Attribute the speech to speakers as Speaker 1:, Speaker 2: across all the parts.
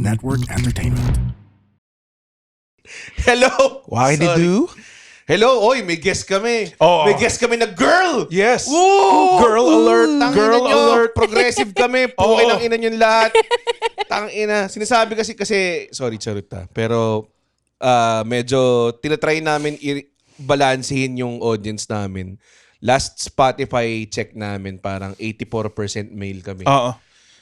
Speaker 1: Network Entertainment.
Speaker 2: Hello!
Speaker 3: Why did
Speaker 2: Sorry.
Speaker 3: you?
Speaker 2: Hello! Oy, may guest kami.
Speaker 3: Oo.
Speaker 2: May guest kami na girl!
Speaker 3: Yes.
Speaker 2: Woo!
Speaker 3: Girl alert.
Speaker 2: Tangina
Speaker 3: Girl
Speaker 2: nyo.
Speaker 3: alert.
Speaker 2: Progressive kami.
Speaker 3: Oo.
Speaker 2: Pukin ang ina nyo lahat. Tangina. Sinasabi kasi, sorry, charot pero medyo tinatry namin balansehin yung audience namin. Last Spotify check namin, parang 84% male kami.
Speaker 3: Oo.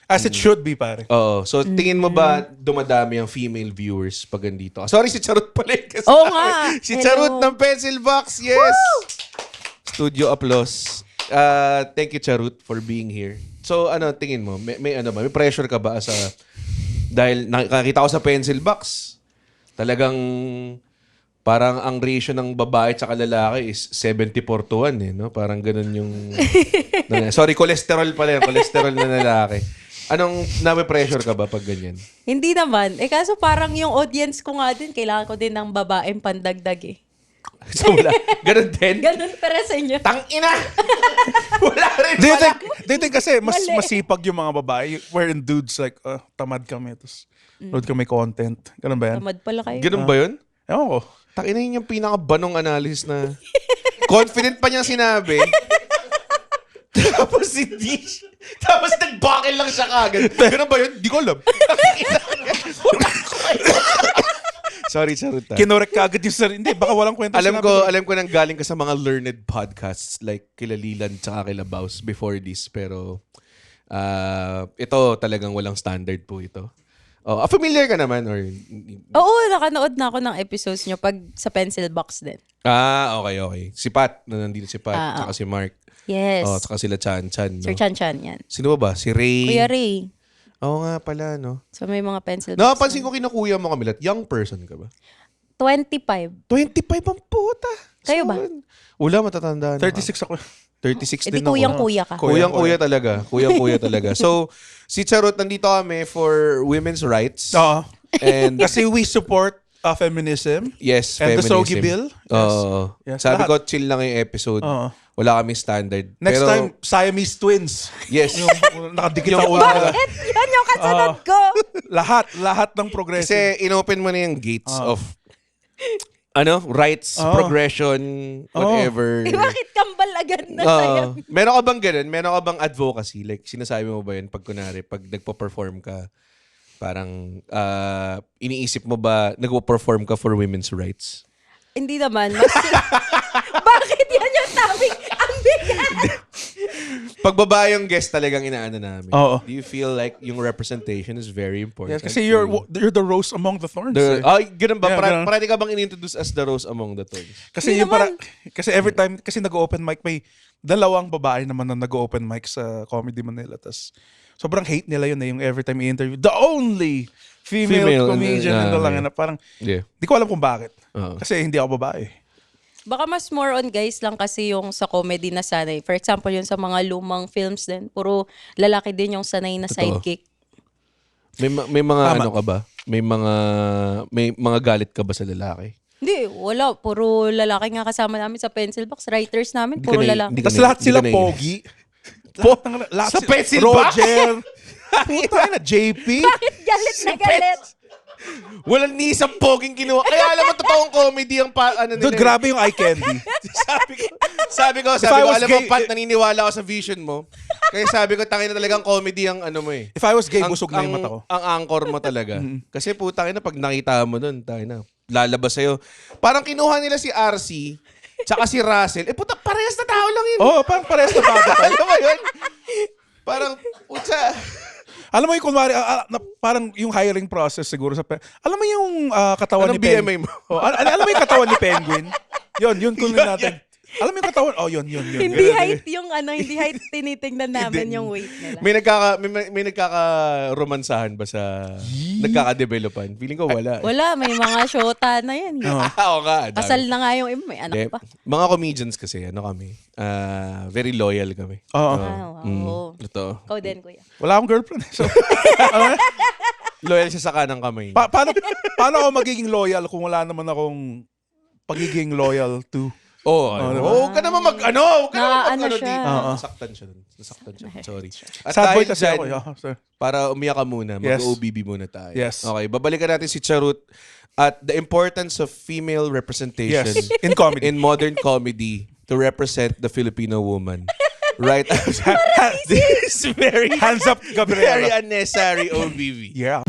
Speaker 3: As it should be, pare.
Speaker 2: Oo. So, tingin mo ba dumadami ang female viewers pag andito? Sorry, si Charot pala yung kasama.
Speaker 4: Oo nga.
Speaker 2: Si
Speaker 4: Hello.
Speaker 2: Charot ng Pencil Box. Yes. Studio applause. Thank you, Charot, for being here. So, tingin mo? May pressure ka ba dahil nakakita ko sa Pencil Box, talagang parang ang ratio ng babae at lalaki is 74-1 eh, no? Parang ganun yung... Sorry, cholesterol pala yan. Cholesterol na lalaki. Anong pressure ka ba pag ganyan?
Speaker 4: Hindi naman. Kaso parang yung audience ko nga din, kailangan ko din ng babaeng pandagdag eh.
Speaker 2: So wala. Ganun din?
Speaker 4: Ganun para sa inyo.
Speaker 2: Tangina! Wala rin
Speaker 3: Do
Speaker 2: pala.
Speaker 3: you think kasi
Speaker 4: Mali.
Speaker 3: masipag yung mga babae wherein dudes like, tamad kami, tapos load kami content. Ganun ba yan?
Speaker 4: Tamad pala kayo.
Speaker 2: Ganun ba yun?
Speaker 3: Ewan ko.
Speaker 2: Tangina yun yung pinakabanong analysis na... Confident pa niya sinabi. Tapos hindi. Tapos nag-buckle lang siya kagad. Ganun ba yun? Di ko alam. Sorry, Charot.
Speaker 3: Kinorek ka agad yung sarili. Hindi, baka walang kwenta.
Speaker 2: Alam ko nang galing ka sa mga learned podcasts like kila Lilan tsaka kila Baus before this. Pero ito talagang walang standard po ito. Oh, familiar ka naman? Or...
Speaker 4: Oo, nakanood na ako ng episodes nyo pag sa Pencil Box din.
Speaker 2: Okay. Si Pat, nandito si Pat, tsaka si Mark.
Speaker 4: Yes.
Speaker 2: Oh, tsaka sila Chan-Chan. No?
Speaker 4: Sir Chan Chan yan.
Speaker 2: Sino ba? Si Ray.
Speaker 4: Kuya Ray.
Speaker 2: Oo nga pala, no?
Speaker 4: So may mga pencil box.
Speaker 2: Napapansin ko kinukuya mo kami lahat. Young person ka ba?
Speaker 4: 25.
Speaker 2: 25 ang puta.
Speaker 4: Kayo ba?
Speaker 2: Wala, matatanda na.
Speaker 3: 36 ako.
Speaker 2: 36
Speaker 4: Edi
Speaker 2: din ako.
Speaker 4: kuyang-kuya ka.
Speaker 2: Kuyang-kuya talaga. Kuyang-kuya talaga. So, si Charot, nandito kami for women's rights.
Speaker 3: Oo.
Speaker 2: And
Speaker 3: Kasi we support feminism.
Speaker 2: yes,
Speaker 3: And the
Speaker 2: feminism.
Speaker 3: Sogi Bill.
Speaker 2: Oo.
Speaker 3: Yes,
Speaker 2: Sabi ko,
Speaker 3: lahat.
Speaker 2: chill lang yung episode.
Speaker 3: Oo.
Speaker 2: Wala kaming standard.
Speaker 3: Next
Speaker 2: Pero,
Speaker 3: time, Siamese twins.
Speaker 2: yes.
Speaker 3: Yung nakadikit sa ulo nila.
Speaker 4: Bakit? Yan yung kasunod ko.
Speaker 3: Lahat ng progressive.
Speaker 2: Kasi inopen mo na yung gates of rights, progression, whatever.
Speaker 4: Bakit kambal agad na
Speaker 2: Oo.
Speaker 4: sa'yo?
Speaker 2: Meron ka bang ganun? Meron ka bang advocacy? Like, sinasabi mo ba yun pag kunwari, pag nagpo-perform ka, parang iniisip mo ba, nagpo-perform ka for women's rights?
Speaker 4: Hindi naman. Bakit yan yung topic? Ang bigat.
Speaker 2: Pag babae yung guest talagang inaano namin.
Speaker 3: Oo.
Speaker 2: Do you feel like yung representation is very important?
Speaker 3: Yes, kasi you're the rose among the thorns.
Speaker 2: Ganun ba?
Speaker 3: Yeah, ganun.
Speaker 2: Parati ka bang in-introduce as the rose among the thorns?
Speaker 3: Kasi
Speaker 4: Hindi
Speaker 3: yung kasi every time, kasi nag-open mic, may dalawang babae naman na nag-open mic sa Comedy Manila. Tas sobrang hate nila yun yung every time i-interview. The only female comedian in the lang. Na parang,
Speaker 2: Yeah.
Speaker 3: di ko alam kung bakit.
Speaker 2: Oo.
Speaker 3: Kasi hindi ako babae.
Speaker 4: Baka mas more on guys lang kasi yung sa comedy na sanay. For example, yung sa mga lumang films din. Puro lalaki din yung sanay na
Speaker 2: Totoo.
Speaker 4: sidekick.
Speaker 2: May mga
Speaker 3: Tama.
Speaker 2: ano ka ba? May mga galit ka ba sa lalaki?
Speaker 4: Hindi, wala. Puro lalaki nga kasama namin sa pencil box. Writers namin,
Speaker 2: Hindi ka
Speaker 4: puro
Speaker 2: na-
Speaker 4: lalaki.
Speaker 2: hindi ka
Speaker 3: Tapos
Speaker 2: na-
Speaker 3: lahat sila
Speaker 2: hindi ka na-
Speaker 3: pogi. Lahat
Speaker 2: Sa
Speaker 3: sila-
Speaker 2: pencil box?
Speaker 3: Roger. Puta na, JP.
Speaker 4: Galit na galit.
Speaker 2: Walang ni isang poging kinuha. Kaya alam mo, totoong comedy ang
Speaker 3: Dude,
Speaker 2: nila.
Speaker 3: grabe yung eye candy.
Speaker 2: Sabi ko,
Speaker 3: If I was
Speaker 2: alam mo,
Speaker 3: gay-
Speaker 2: Pat, naniniwala ako sa vision mo. Kaya sabi ko, tangin na talagang comedy ang ano mo eh.
Speaker 3: If I was gay, busog na yung mata ko.
Speaker 2: Ang anchor mo talaga. Kasi putang ina, pag nakita mo dun, tangin na, lalabas sa'yo. Parang kinuha nila si RC, tsaka si Russell. Puta, parehas na tao lang yun.
Speaker 3: Oo, parang parehas na bata.
Speaker 2: Alam mo yun? Parang, putsa.
Speaker 3: Alam mo yung kunwari, parang yung hiring process siguro sa alam mo yung katawan
Speaker 2: Anong
Speaker 3: ni Penguin?
Speaker 2: BMI mo?
Speaker 3: Alam mo yung katawan ni Penguin? Yun kunin natin. Alam mo yung katawan? Yun.
Speaker 4: Hindi height yung hindi height tinitingnan namin yung weight nila.
Speaker 2: May nagkaka-romansahan ba sa nagkaka-developan? Feeling ko wala.
Speaker 4: Wala, may mga shota na yan.
Speaker 2: Oo nga. dami.
Speaker 4: Kasal na nga yung may anak pa.
Speaker 2: Mga comedians kasi, kami, very loyal kami.
Speaker 3: Oo.
Speaker 4: Wow.
Speaker 2: Totoo.
Speaker 4: Ikaw din, kuya.
Speaker 3: Wala akong girlfriend. So,
Speaker 2: Loyal siya sa kanang kamay.
Speaker 3: paano ako magiging loyal kung wala naman akong pagiging loyal to?
Speaker 2: Huwag ka naman huwag ka naman
Speaker 4: Ano siya.
Speaker 2: dito.
Speaker 3: Oo.
Speaker 2: Nasaktan siya dun. Nasaktan siya. Sorry. At
Speaker 3: Sad boy
Speaker 2: dahil
Speaker 3: kasi ako.
Speaker 2: dyan,
Speaker 3: Yeah, sir.
Speaker 2: para umiyak ka muna,
Speaker 3: Yes.
Speaker 2: mag-OBB muna tayo.
Speaker 3: Yes.
Speaker 2: Okay, babalikan natin si Charut at the importance of female representation
Speaker 3: Yes. In comedy.
Speaker 2: in modern comedy to represent the Filipino woman. Right after this very,
Speaker 3: Hands up,
Speaker 2: very
Speaker 3: Gabriela.
Speaker 2: unnecessary OBB.
Speaker 3: Yeah.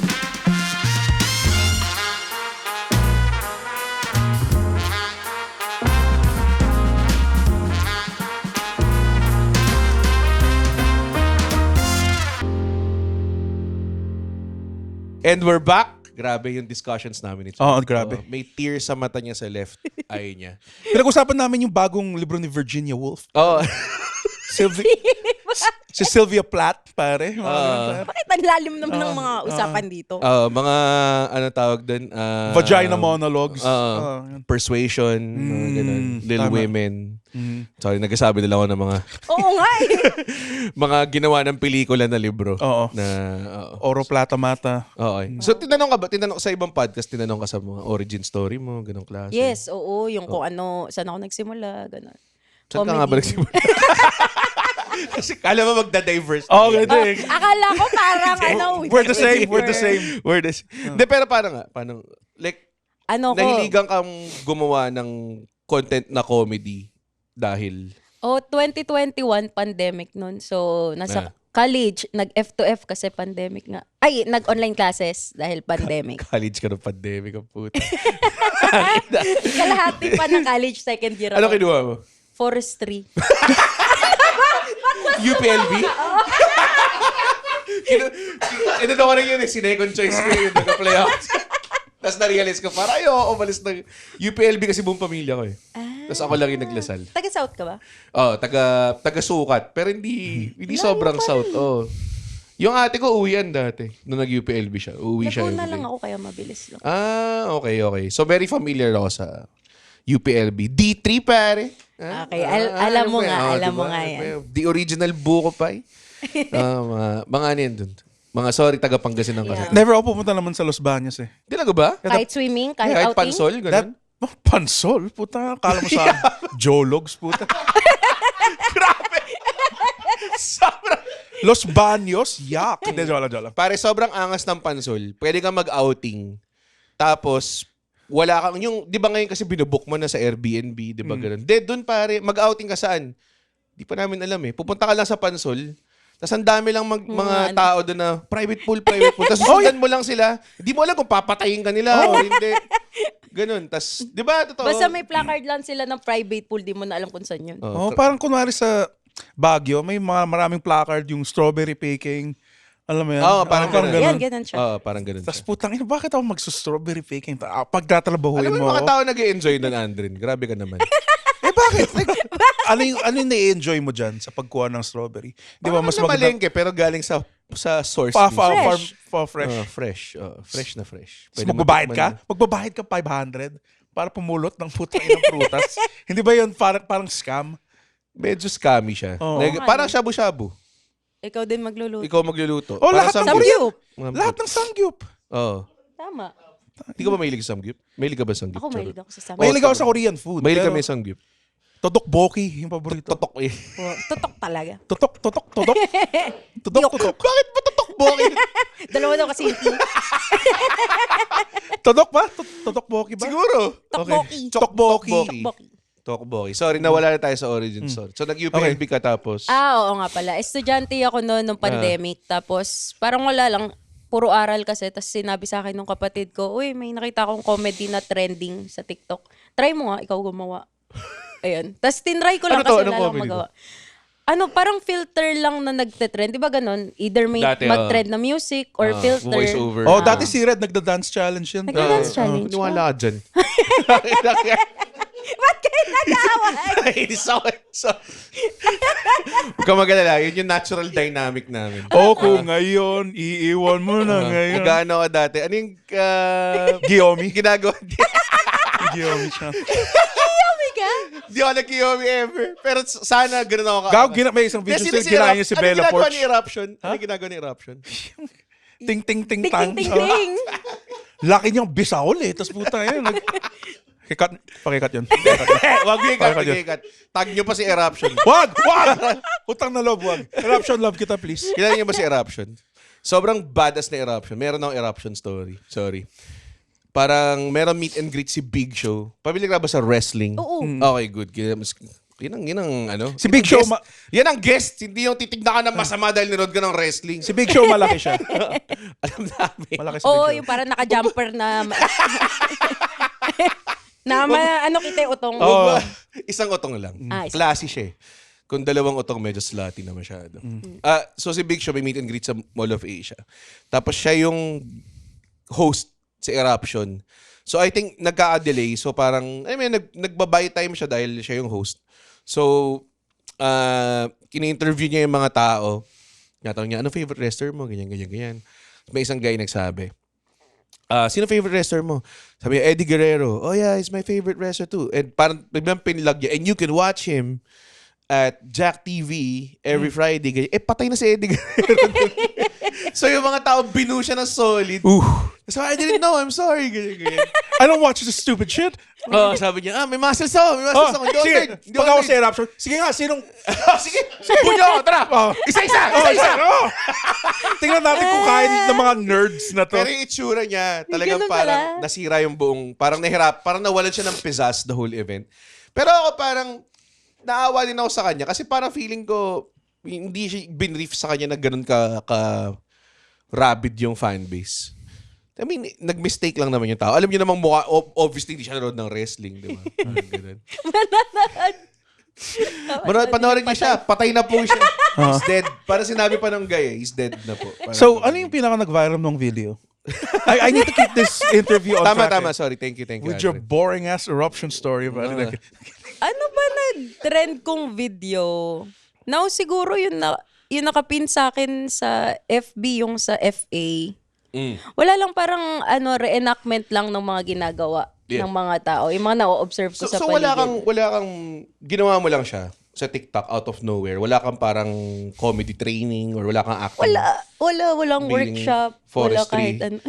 Speaker 2: And we're back. Grabe yung discussions namin ito.
Speaker 3: Oo, grabe.
Speaker 2: May tears sa mata niya sa left eye niya.
Speaker 3: Pinag-usapan namin yung bagong libro ni Virginia Woolf.
Speaker 2: Oh,
Speaker 3: Si Sylvia Plath, pare. Mga ganun, pare.
Speaker 4: Bakit ang lalim naman ng mga usapan dito?
Speaker 2: mga ano tawag doon?
Speaker 3: Vagina monologues.
Speaker 2: Persuasion, mga ganun. Little
Speaker 3: tama.
Speaker 2: Women. Sorry, nagsasabi nila ako ng mga
Speaker 4: Oo nga eh.
Speaker 2: mga ginawa ng pelikula na libro.
Speaker 3: Oo.
Speaker 2: Na,
Speaker 3: Oro Plata Mata.
Speaker 2: okay. So, tinanong sa ibang podcast, tinanong ka sa mga origin story mo, ganong klase.
Speaker 4: Yes, oo. Yung kung ano, saan ako nagsimula, gano'n.
Speaker 2: Saan ka nga ba nagsimula? Kasi kala mo magda-diverse.
Speaker 3: Oh, ganito eh.
Speaker 4: Akala ko parang
Speaker 3: We're the same. We're the same.
Speaker 2: Hindi, pero paano like,
Speaker 4: Ano ko?
Speaker 2: nahiligan kang gumawa ng content na comedy dahil
Speaker 4: 2021, pandemic nun. So, nasa college, nag-F2F kasi pandemic nga. Ay, nag-online classes dahil pandemic.
Speaker 2: college ka ng pandemic ang puta.
Speaker 4: Kalahati pa ng college, second year
Speaker 2: Ano
Speaker 4: ako.
Speaker 2: kinuha mo?
Speaker 4: Forestry.
Speaker 2: UPLB? Inano ko rin yun eh. Sinecond choice ko yun. Nag-apply ako. Tapos na-realize ko, parang ayaw umalis ng UPLB kasi buong pamilya ko eh. Tapos ako lang yung naglasal.
Speaker 4: Taga-South ka ba?
Speaker 2: Taga-sukat. Pero hindi sobrang south. Oh. Yung ate ko, uwian dati. Nung nag-UPLB siya. Uwi siya.
Speaker 4: Naguna
Speaker 2: everyday.
Speaker 4: lang ako kaya mabilis lang.
Speaker 2: Okay. So, very familiar ako sa UPLB. D3, pare.
Speaker 4: Okay, alam mo nga, alam mo nga yan.
Speaker 2: The original buko pie. Mga ano yan dun. Mga taga Pangasinan kasi.
Speaker 4: Yeah.
Speaker 3: Never ako pumunta naman sa Los Baños eh.
Speaker 2: Di na ba?
Speaker 4: Kahit swimming, kahit
Speaker 2: Kahit
Speaker 4: outing.
Speaker 2: pansol, ganun.
Speaker 3: Pansol? Puta, kala mo sa Jologs, puta.
Speaker 2: Sobrang.
Speaker 3: Los Baños? Yak. Hindi, jola.
Speaker 2: Pare, sobrang angas ng pansol. Pwede kang mag-outing. Tapos, wala kang, di ba ngayon kasi binubook mo na sa Airbnb, di ba ganun? Doon pare, mag-outing ka saan? Di pa namin alam eh. Pupunta ka lang sa pansol, tapos ang dami lang mga tao doon na private pool. Tapos susundan mo lang sila. Hindi mo alam kung papatayin ka nila o hindi. Ganun. Tapos, di ba, totoo?
Speaker 4: Basta may placard lang sila ng private pool, di mo na alam kung saan yun.
Speaker 3: Oh, parang kunwari sa Baguio, may maraming placard yung strawberry picking. Alam mo yan?
Speaker 2: Parang ganun.
Speaker 4: Yan, ganun siya.
Speaker 2: Parang ganun
Speaker 3: Tapos
Speaker 2: siya.
Speaker 3: putang ina, bakit ako magsa-strawberry picking? Pag tatrabahuin
Speaker 2: Alam mo
Speaker 3: mo
Speaker 2: yung mga
Speaker 3: ako.
Speaker 2: tao nag-i-enjoy nun, Andrin. Grabe ka naman.
Speaker 3: Bakit? Like, ano yung na-enjoy mo dyan sa pagkuha ng strawberry? Di ba mas maganda?
Speaker 2: malengke, pero galing sa source.
Speaker 4: Fresh.
Speaker 3: Fresh.
Speaker 2: Fresh. Fresh na fresh.
Speaker 3: Tapos magbabayad ka? Magbabayad ka 500 para pumulot ng putang inang prutas. Hindi ba yun parang scam?
Speaker 2: Medyo scammy siya.
Speaker 3: Oo.
Speaker 2: Parang shabu-shabu.
Speaker 4: Ikaw din magluluto.
Speaker 2: Ikaw magluluto.
Speaker 3: Oh,
Speaker 2: Parang
Speaker 3: lahat ng
Speaker 4: Samgyup.
Speaker 3: Lahat ng sangyup.
Speaker 2: Oo.
Speaker 4: Tama.
Speaker 2: Hindi ka ba mahilig sa samgyup? Mahilig ka ba sa samgyup?
Speaker 4: Ako mahilig ako sa samgyup.
Speaker 3: Mahilig ako sa Korean food.
Speaker 2: Mahilig
Speaker 3: pero
Speaker 2: kami sa samgyup.
Speaker 3: Totokbokki, yung paborito.
Speaker 2: Totok eh.
Speaker 4: Tutok talaga.
Speaker 3: Tutok.
Speaker 2: Bakit ba totok boki?
Speaker 4: Dalawa daw kasi yung team.
Speaker 3: Tutok ba? Totokbokki ba?
Speaker 2: Siguro.
Speaker 4: Tokboki.
Speaker 3: Tokboki.
Speaker 4: Tokboki.
Speaker 2: Tokboki. Sorry, nawala na tayo sa origin story. So, nag-UPLB ka tapos...
Speaker 4: Oo nga pala. Estudyante ako noon nung pandemic. Tapos parang wala lang. Puro aral kasi. Tapos sinabi sa akin nung kapatid ko, uy, may nakita akong comedy na trending sa TikTok. Try mo nga, ikaw gumawa. Ayun. Tapos tinry ko lang
Speaker 2: Ano to?
Speaker 4: kasi
Speaker 2: Anong
Speaker 4: wala lang
Speaker 2: comedy
Speaker 4: magawa. Parang filter lang na nagte-trend. Di ba ganon? Either may
Speaker 2: Dati,
Speaker 4: mag-trend na music or filter.
Speaker 2: Voice over.
Speaker 3: Oh, dati si Red nagda-dance challenge yun.
Speaker 4: Nagda-dance challenge.
Speaker 2: Niwala ka dyan.
Speaker 4: Ba't kayo nag-aaway?
Speaker 2: So, huwag ka magalala. Yun yung natural dynamic namin.
Speaker 3: Oh, kung ngayon, iiwan mo na ngayon.
Speaker 2: Nag-ano ka dati? Ano yung
Speaker 3: Giyomi?
Speaker 2: ginagawa?
Speaker 3: Giyomi siya.
Speaker 2: Di ako nag-Kiyomi ever. Pero sana ganun ako
Speaker 3: Gago, may isang video still ginaya niya si Bella
Speaker 2: Ano ginagawa
Speaker 3: Porch.
Speaker 2: ni Eruption? Ano ginagawa ni Eruption?
Speaker 3: Ting ting ting
Speaker 4: Ting,
Speaker 3: tang.
Speaker 4: ting, ting, ting.
Speaker 3: Laki niyang bisaol eh. Tapos puta yun. Pakikat yun.
Speaker 2: Wag ikat,
Speaker 3: Pakikat yun.
Speaker 2: ikat. Tag nyo pa si Eruption.
Speaker 3: Wag! Utang na loob, wag. Eruption, love kita, please.
Speaker 2: Kilala niyo ba si Eruption? Sobrang badass na Eruption. Meron akong Eruption story. Sorry. Parang meron meet and greet si Big Show. Pabili ka ba sa wrestling?
Speaker 4: Oo.
Speaker 2: Okay, good. Yun ang ano.
Speaker 3: Si Big Show,
Speaker 2: Yan ang guest. Hindi yung titignan ka ng masama dahil ninood ka ng wrestling.
Speaker 3: si Big Show malaki siya.
Speaker 2: Alam namin.
Speaker 3: Malaki si Big
Speaker 4: Oo,
Speaker 3: Show.
Speaker 4: yung parang naka-jumper na... ano kita yung utong.
Speaker 3: Oo.
Speaker 2: Isang utong lang.
Speaker 4: Isa.
Speaker 2: Classy siya eh. Kung dalawang utong, medyo slutty na masyado. So si Big Show may meet and greet sa Mall of Asia. Tapos siya yung host sa Eruption. So I think nagka-delay. So parang, nagbabay time siya dahil siya yung host. So, kini-interview niya yung mga tao. Natanong niya, ano favorite wrestler mo? Ganyan. May isang guy nagsabi, sino favorite wrestler mo? Sabi niya, Eddie Guerrero. Oh yeah, he's my favorite wrestler too. And parang biglang pinlag niya. And you can watch him at Jack TV every Friday. Ganyan. Patay na si Eddie Guerrero. So yung mga tao binu siya ng solid. So I didn't know, I'm sorry. Ganyan.
Speaker 3: I don't watch this stupid shit.
Speaker 2: Sabi niya, may muscles ako. Hindi
Speaker 3: Sige,
Speaker 2: Hindi
Speaker 3: pag ako sa Eruption, sige nga, sinong...
Speaker 2: Sige, subo niyo ako. Tara. Isa-isa.
Speaker 3: Tingnan natin kung kaya ng mga nerds na to.
Speaker 2: Pero yung itsura niya, talagang
Speaker 4: ganun
Speaker 2: parang
Speaker 4: pala.
Speaker 2: nasira yung buong, parang nahirap, parang nawalan siya ng pizzazz the whole event. Pero ako parang, naawa din ako sa kanya kasi parang feeling ko, hindi siya binrief sa kanya na ganun ka rabid yung fanbase. I mean, nag-mistake lang naman yung tao. Alam niyo namang mukha, obviously, hindi siya nanood ng wrestling, di ba? Parang ganun. Panoorin niyo siya, patay na po siya. He's dead. Parang sinabi pa ng guy, he's dead na po. Parang
Speaker 3: So,
Speaker 2: ganun.
Speaker 3: ano yung pinaka nag-viral ng video? I need to keep this interview on track.
Speaker 2: Tama. Sorry, thank you.
Speaker 3: With your
Speaker 2: Alfred.
Speaker 3: boring-ass eruption story.
Speaker 4: Ano ba nag-trend kong video? Now, siguro yung nakapin sa akin sa FB, yung sa FA. Wala lang parang reenactment lang ng mga ginagawa ng mga tao. Yung mga na-observe ko sa
Speaker 2: So
Speaker 4: paligid.
Speaker 2: wala kang, ginawa mo lang siya sa TikTok out of nowhere. Wala kang parang comedy training or wala kang acting.
Speaker 4: Walang
Speaker 2: Building
Speaker 4: workshop. Wala
Speaker 2: forestry.
Speaker 4: kahit ano.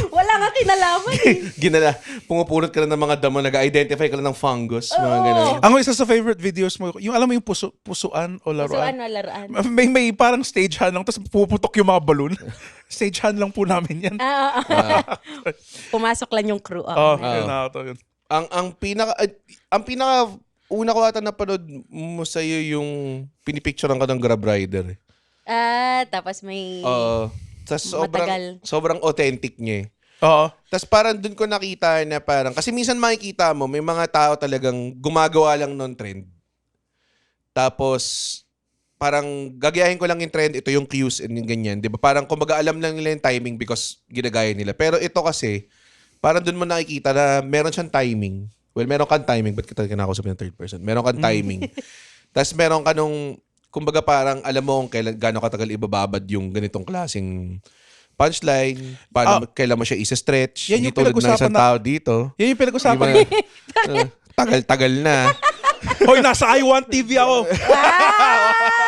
Speaker 4: Wala nga kinalaman eh.
Speaker 2: Ginala, pumupulot ka lang ng mga damo, nag-identify ka lang ng fungus, mga ganun.
Speaker 3: Ang isa sa favorite videos mo, yung alam mo yung pusuan o
Speaker 4: So,
Speaker 3: laruan?
Speaker 4: laruan.
Speaker 3: May parang stage hand lang, tapos puputok yung mga balloon. Stage hand lang po namin yan.
Speaker 4: Pumasok lang yung crew.
Speaker 3: Yun na ito yun.
Speaker 2: Ang pinaka una ko ata napanood mo sa'yo yung pinipicturean ka ng Grab Rider.
Speaker 4: Tapos may...
Speaker 2: Tas
Speaker 4: Matagal.
Speaker 2: sobrang authentic niya eh.
Speaker 3: Oo.
Speaker 2: Tapos parang dun ko nakita na parang, kasi minsan makikita mo, may mga tao talagang gumagawa lang ng trend. Tapos, parang gagayahin ko lang yung trend, ito yung cues and yung ganyan. Di ba? Parang kumbaga alam lang nila yung timing because ginagaya nila. Pero ito kasi, parang dun mo nakikita na meron siyang timing. Well, meron kang timing. Ba't kita kinakausap ng third person? Meron kang timing. Tapos meron ka nung, kumbaga parang alam mo kung gano'ng katagal ibababad yung ganitong klaseng punchline, paano kailan mo siya isa-stretch,
Speaker 3: Yan
Speaker 2: hindi
Speaker 3: yung
Speaker 2: tulad ng
Speaker 3: pinag-usapan
Speaker 2: isang tao dito.
Speaker 3: Yan yung pinag-usapan.
Speaker 2: Tagal-tagal na.
Speaker 3: Hoy, nasa I Want TV ako.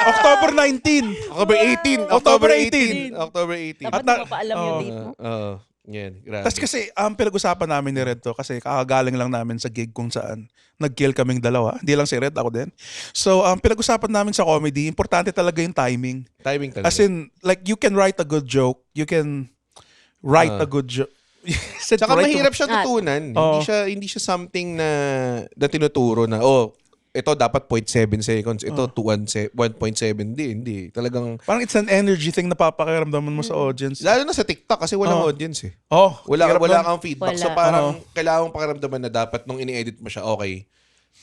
Speaker 3: October 19.
Speaker 2: October 18.
Speaker 4: Dapat mo pa alam yung date mo.
Speaker 2: Yan, grabe.
Speaker 3: Tapos kasi, pinag-usapan namin ni Red to kasi kakagaling lang namin sa gig kung saan nag-kill kaming dalawa. Hindi lang si Red, ako din. So, pinag-usapan namin sa comedy, importante talaga yung timing.
Speaker 2: Timing talaga.
Speaker 3: As in, like, you can write a good joke. You can write a good joke.
Speaker 2: Tsaka mahirap siya tutunan. Hindi siya something na tinuturo na, ito dapat 0.7 seconds, ito 1.7. Hindi. Talagang,
Speaker 3: Parang it's an energy thing na papakiramdaman mo sa audience.
Speaker 2: lalo na sa TikTok kasi walang audience eh.
Speaker 3: Hirap
Speaker 2: Wala
Speaker 3: nun.
Speaker 2: kang feedback.
Speaker 4: Wala.
Speaker 2: So parang kailangan mong pakiramdaman na dapat nung ini-edit mo siya, okay,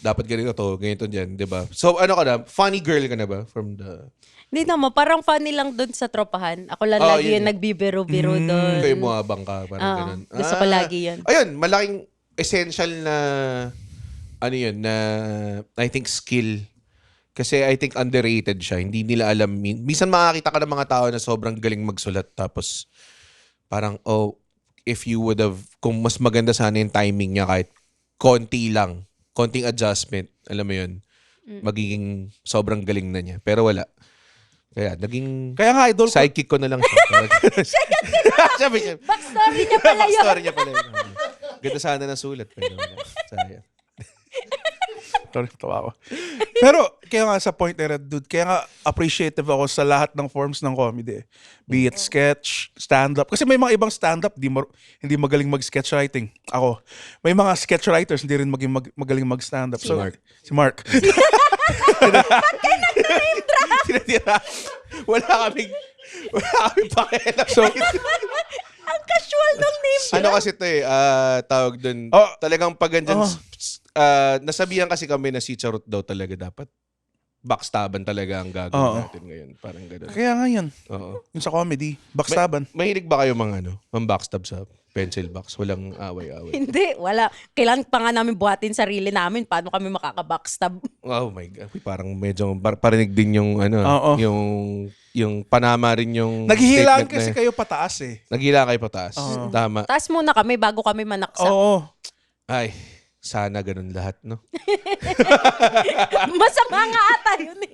Speaker 2: dapat ganito to, ganito dyan, di ba? So ano ka na, funny girl ka na ba from the...
Speaker 4: Hindi naman, parang funny lang dun sa tropahan. Ako lang lagi
Speaker 2: yun.
Speaker 4: yung nagbibiro-biro dun.
Speaker 2: Kayo muhabang ka, parang ganun.
Speaker 4: Gusto ko lagi yun.
Speaker 2: Ayun, malaking essential na ano yun, na I think skill. Kasi I think underrated siya. Hindi nila alam. Minsan makakita ka ng mga tao na sobrang galing magsulat tapos parang, if you would have, kung mas maganda sana yung timing niya kahit konti lang, konting adjustment, alam mo yun, magiging sobrang galing na niya. Pero wala. Kaya
Speaker 3: Kaya nga, idol ko.
Speaker 2: sidekick ko na lang siya.
Speaker 4: Backstory niya pala yun.
Speaker 2: Backstory niya pala yun. Ganda sana ng sulat. Pero wala. Sayang.
Speaker 3: Sorry, tawa ako. Pero, kaya nga sa point ni Red Dude, kaya nga appreciative ako sa lahat ng forms ng comedy. Be it sketch, stand-up. Kasi may mga ibang stand-up, hindi magaling mag-sketch writing. Ako. May mga sketch writers, hindi rin magaling mag-stand-up.
Speaker 2: Si Mark.
Speaker 3: Si Mark.
Speaker 2: Tinatira. Wala kaming pakialam.
Speaker 3: So,
Speaker 4: Ang casual ng name.
Speaker 2: ano kasi ito tawag dun,
Speaker 3: Oh.
Speaker 2: talagang pag andyan, nasabihan kasi kami na si Charot daw talaga dapat backstaban talaga ang gagawin natin ngayon. Parang gano'n.
Speaker 3: kaya nga yun.
Speaker 2: Oo.
Speaker 3: Yung sa comedy, backstaban.
Speaker 2: Mahilig ba kayo mga backstab sa pencil box? Walang away-away.
Speaker 4: Hindi, wala. Kailan pa nga namin buhatin sarili namin. Paano kami makaka-backstab?
Speaker 2: Oh my God. Uy, parang medyo parinig din yung
Speaker 3: Oo.
Speaker 2: yung panama rin yung
Speaker 3: Naghihilaan
Speaker 2: statement
Speaker 3: kasi
Speaker 2: na-
Speaker 3: kayo pataas eh.
Speaker 2: Naghila kayo pataas.
Speaker 3: Oo.
Speaker 2: Tama.
Speaker 4: Taas muna kami bago kami manaksak.
Speaker 3: Oo.
Speaker 2: Ay, sana ganun lahat, no?
Speaker 4: Masama nga ata yun eh.